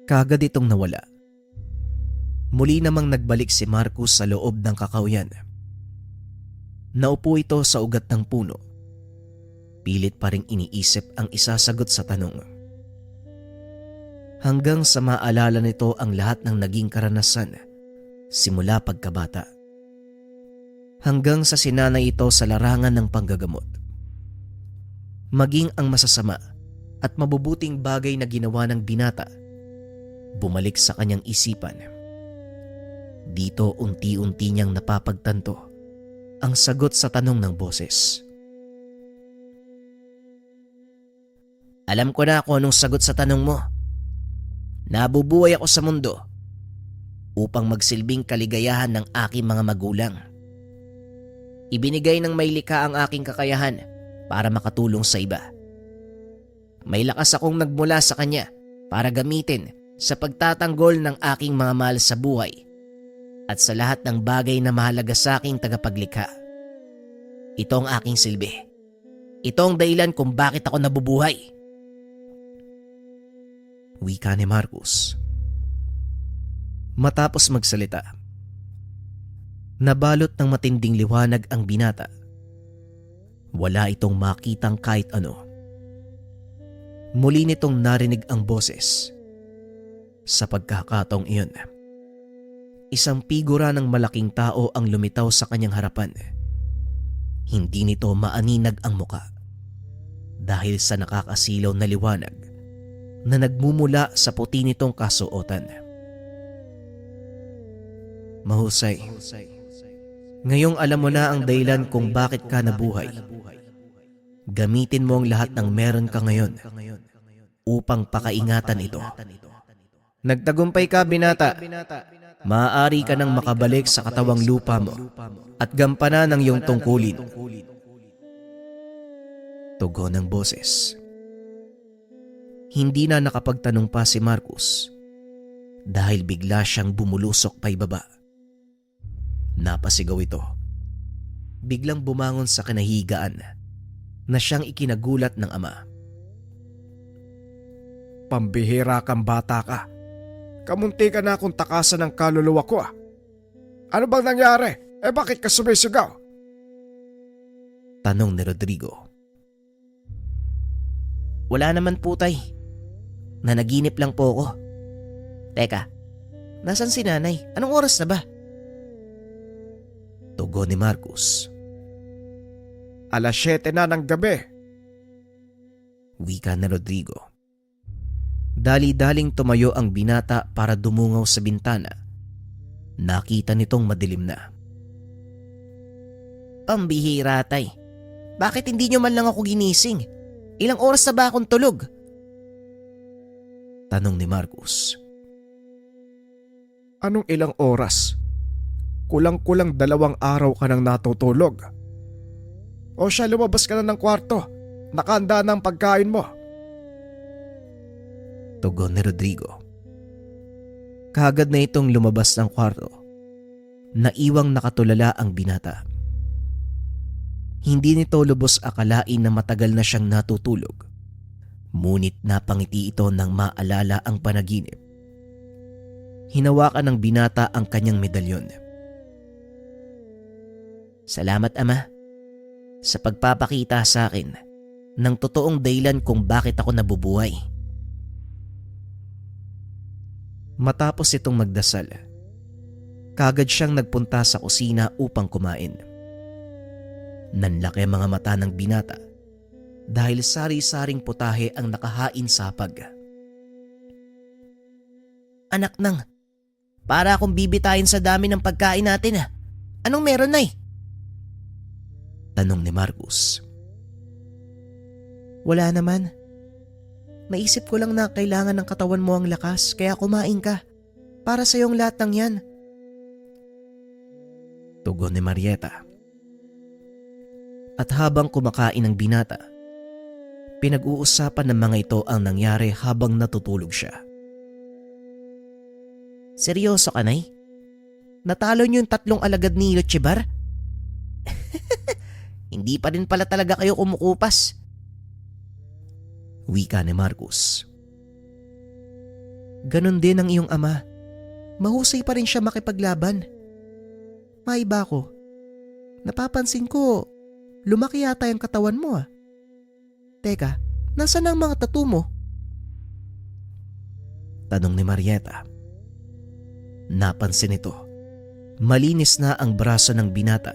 Kagad itong nawala. Muli namang nagbalik si Marcos sa loob ng kakawyan. Naupo ito sa ugat ng puno. Pilit pa ring iniisip ang isasagot sa tanong. Hanggang sa maalala nito ang lahat ng naging karanasan simula pagkabata. Hanggang sa sinanay ito sa larangan ng panggagamot. Maging ang masasama at mabubuting bagay na ginawa ng binata, bumalik sa kanyang isipan. Dito unti-unti niyang napapagtanto ang sagot sa tanong ng boses. Alam ko na kung anong sagot sa tanong mo. Nabubuhay ako sa mundo upang magsilbing kaligayahan ng aking mga magulang. Ibinigay ng may likha ang aking kakayahan para makatulong sa iba. May lakas akong nagmula sa kanya para gamitin sa pagtatanggol ng aking mga mahal sa buhay at sa lahat ng bagay na mahalaga sa aking tagapaglikha. Ito ang aking silbi. Ito ang dahilan kung bakit ako nabubuhay. Wika ni Marcos. Matapos magsalita, nabalot ng matinding liwanag ang binata. Wala itong makitang kahit ano. Muli nitong narinig ang boses. Sa pagkakataong iyon, isang figura ng malaking tao ang lumitaw sa kanyang harapan. Hindi nito maaninag ang muka dahil sa nakakasilaw na liwanag na nagmumula sa puti nitong kasuotan. Mahusay. Ngayong alam mo na ang dahilan kung bakit ka nabuhay. Gamitin mo ang lahat ng meron ka ngayon upang pakaingatan ito. Nagtagumpay ka, binata. Maaari ka nang makabalik sa katawang lupa mo at gampanan ang iyong tungkulin. Tugon ng boses. Hindi na nakapagtanong pa si Marcos dahil bigla siyang bumulusok paibaba. Napasigaw ito. Biglang bumangon sa kinahigaan na siyang ikinagulat ng ama. Pambihira kang bata ka. Kamunti ka na akong takasan ng kaluluwa ko. Ano bang nangyari? Bakit ka sumisigaw? Tanong ni Rodrigo. Wala naman po, tay. Nanaginip lang po ako. Teka, nasan si nanay? Anong oras na ba? Tugon ni Marcos. 7:00 na ng gabi. Wika ni Rodrigo. Dali-daling tumayo ang binata para dumungaw sa bintana. Nakita nitong madilim na. Pambihira, tay. Bakit hindi nyo man lang ako ginising? Ilang oras na ba akong tulog? Tanong ni Marcos. Anong ilang oras? Kulang-kulang 2 araw ka nang natutulog. O siya, lumabas ka na ng kwarto. Nakahanda na ang pagkain mo. Tugon ni Rodrigo. Kaagad na itong lumabas ng kwarto. Naiwang nakatulala ang binata. Hindi nito lubos akalain na matagal na siyang natutulog. Ngunit napangiti ito nang maalala ang panaginip. Hinawakan ng binata ang kanyang medalyon. Salamat, Ama, sa pagpapakita sa akin ng totoong dahilan kung bakit ako nabubuhay. Matapos itong magdasal, kaagad siyang nagpunta sa kusina upang kumain. Nanlaki ang mga mata ng binata dahil sari-saring putahe ang nakahain sa hapag. Anak nang, para akong bibitayin sa dami ng pagkain natin. Anong meron, Nay? Tanong ni Marcos. Wala naman. Naisip ko lang na kailangan ng katawan mo ang lakas kaya kumain ka. Para sa iyong lahat ng yan. Tugon ni Marieta. At habang kumakain ng binata, pinag-uusapan ng mga ito ang nangyari habang natutulog siya. Seryoso ka, Nay? Natalo niyo yung 3 alagad ni Lotsebar? Hindi pa rin pala talaga kayo kumukupas. Wika ni Marcos. Ganon din ang iyong ama. Mahusay pa rin siya makipaglaban. Maiba ko. Napapansin ko, lumaki yata yung katawan mo ah. Teka, nasaan ang mga tattoo mo? Tanong ni Marieta. Napansin ito. Malinis na ang braso ng binata.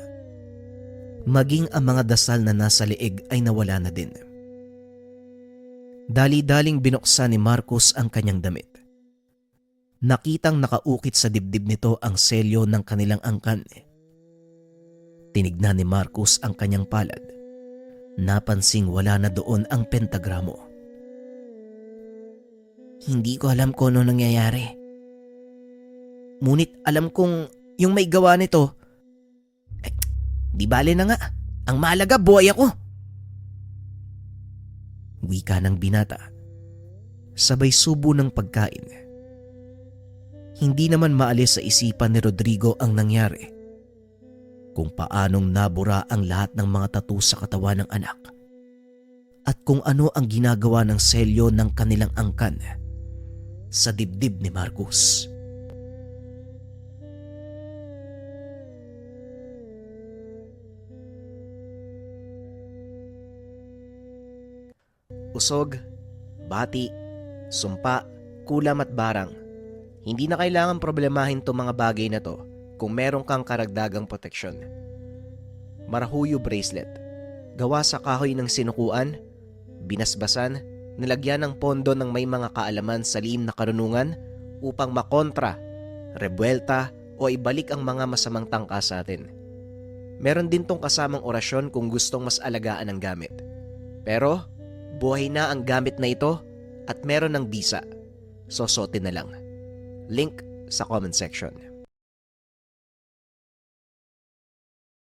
Maging ang mga dasal na nasa leeg ay nawala na din. Dali-daling binuksan ni Marcos ang kanyang damit. Nakitang nakaukit sa dibdib nito ang selyo ng kanilang angkan. Tinignan ni Marcos ang kanyang palad. Napansing wala na doon ang pentagramo. Hindi ko alam kung ano nangyayari. Ngunit alam kong yung may gawa nito, di bale na nga. Ang mahalaga, buhay ako. Wika ng binata. Sabay subo ng pagkain. Hindi naman maalis sa isipan ni Rodrigo ang nangyari. Kung paanong nabura ang lahat ng mga tattoo sa katawan ng anak. At kung ano ang ginagawa ng selyo ng kanilang angkan sa dibdib ni Marcos. Usog, bati, sumpa, kulam at barang. Hindi na kailangan problemahin itong mga bagay na to kung meron kang karagdagang proteksyon. Marahuyo bracelet. Gawa sa kahoy ng sinukuan, binasbasan, nilagyan ng pondo ng may mga kaalaman sa lihim na karunungan upang makontra, rebuelta o ibalik ang mga masamang tangka sa atin. Meron din tong kasamang orasyon kung gustong mas alagaan ang gamit. Pero buhay na ang gamit na ito at meron ng bisa. Sosotin na lang. Link sa comment section.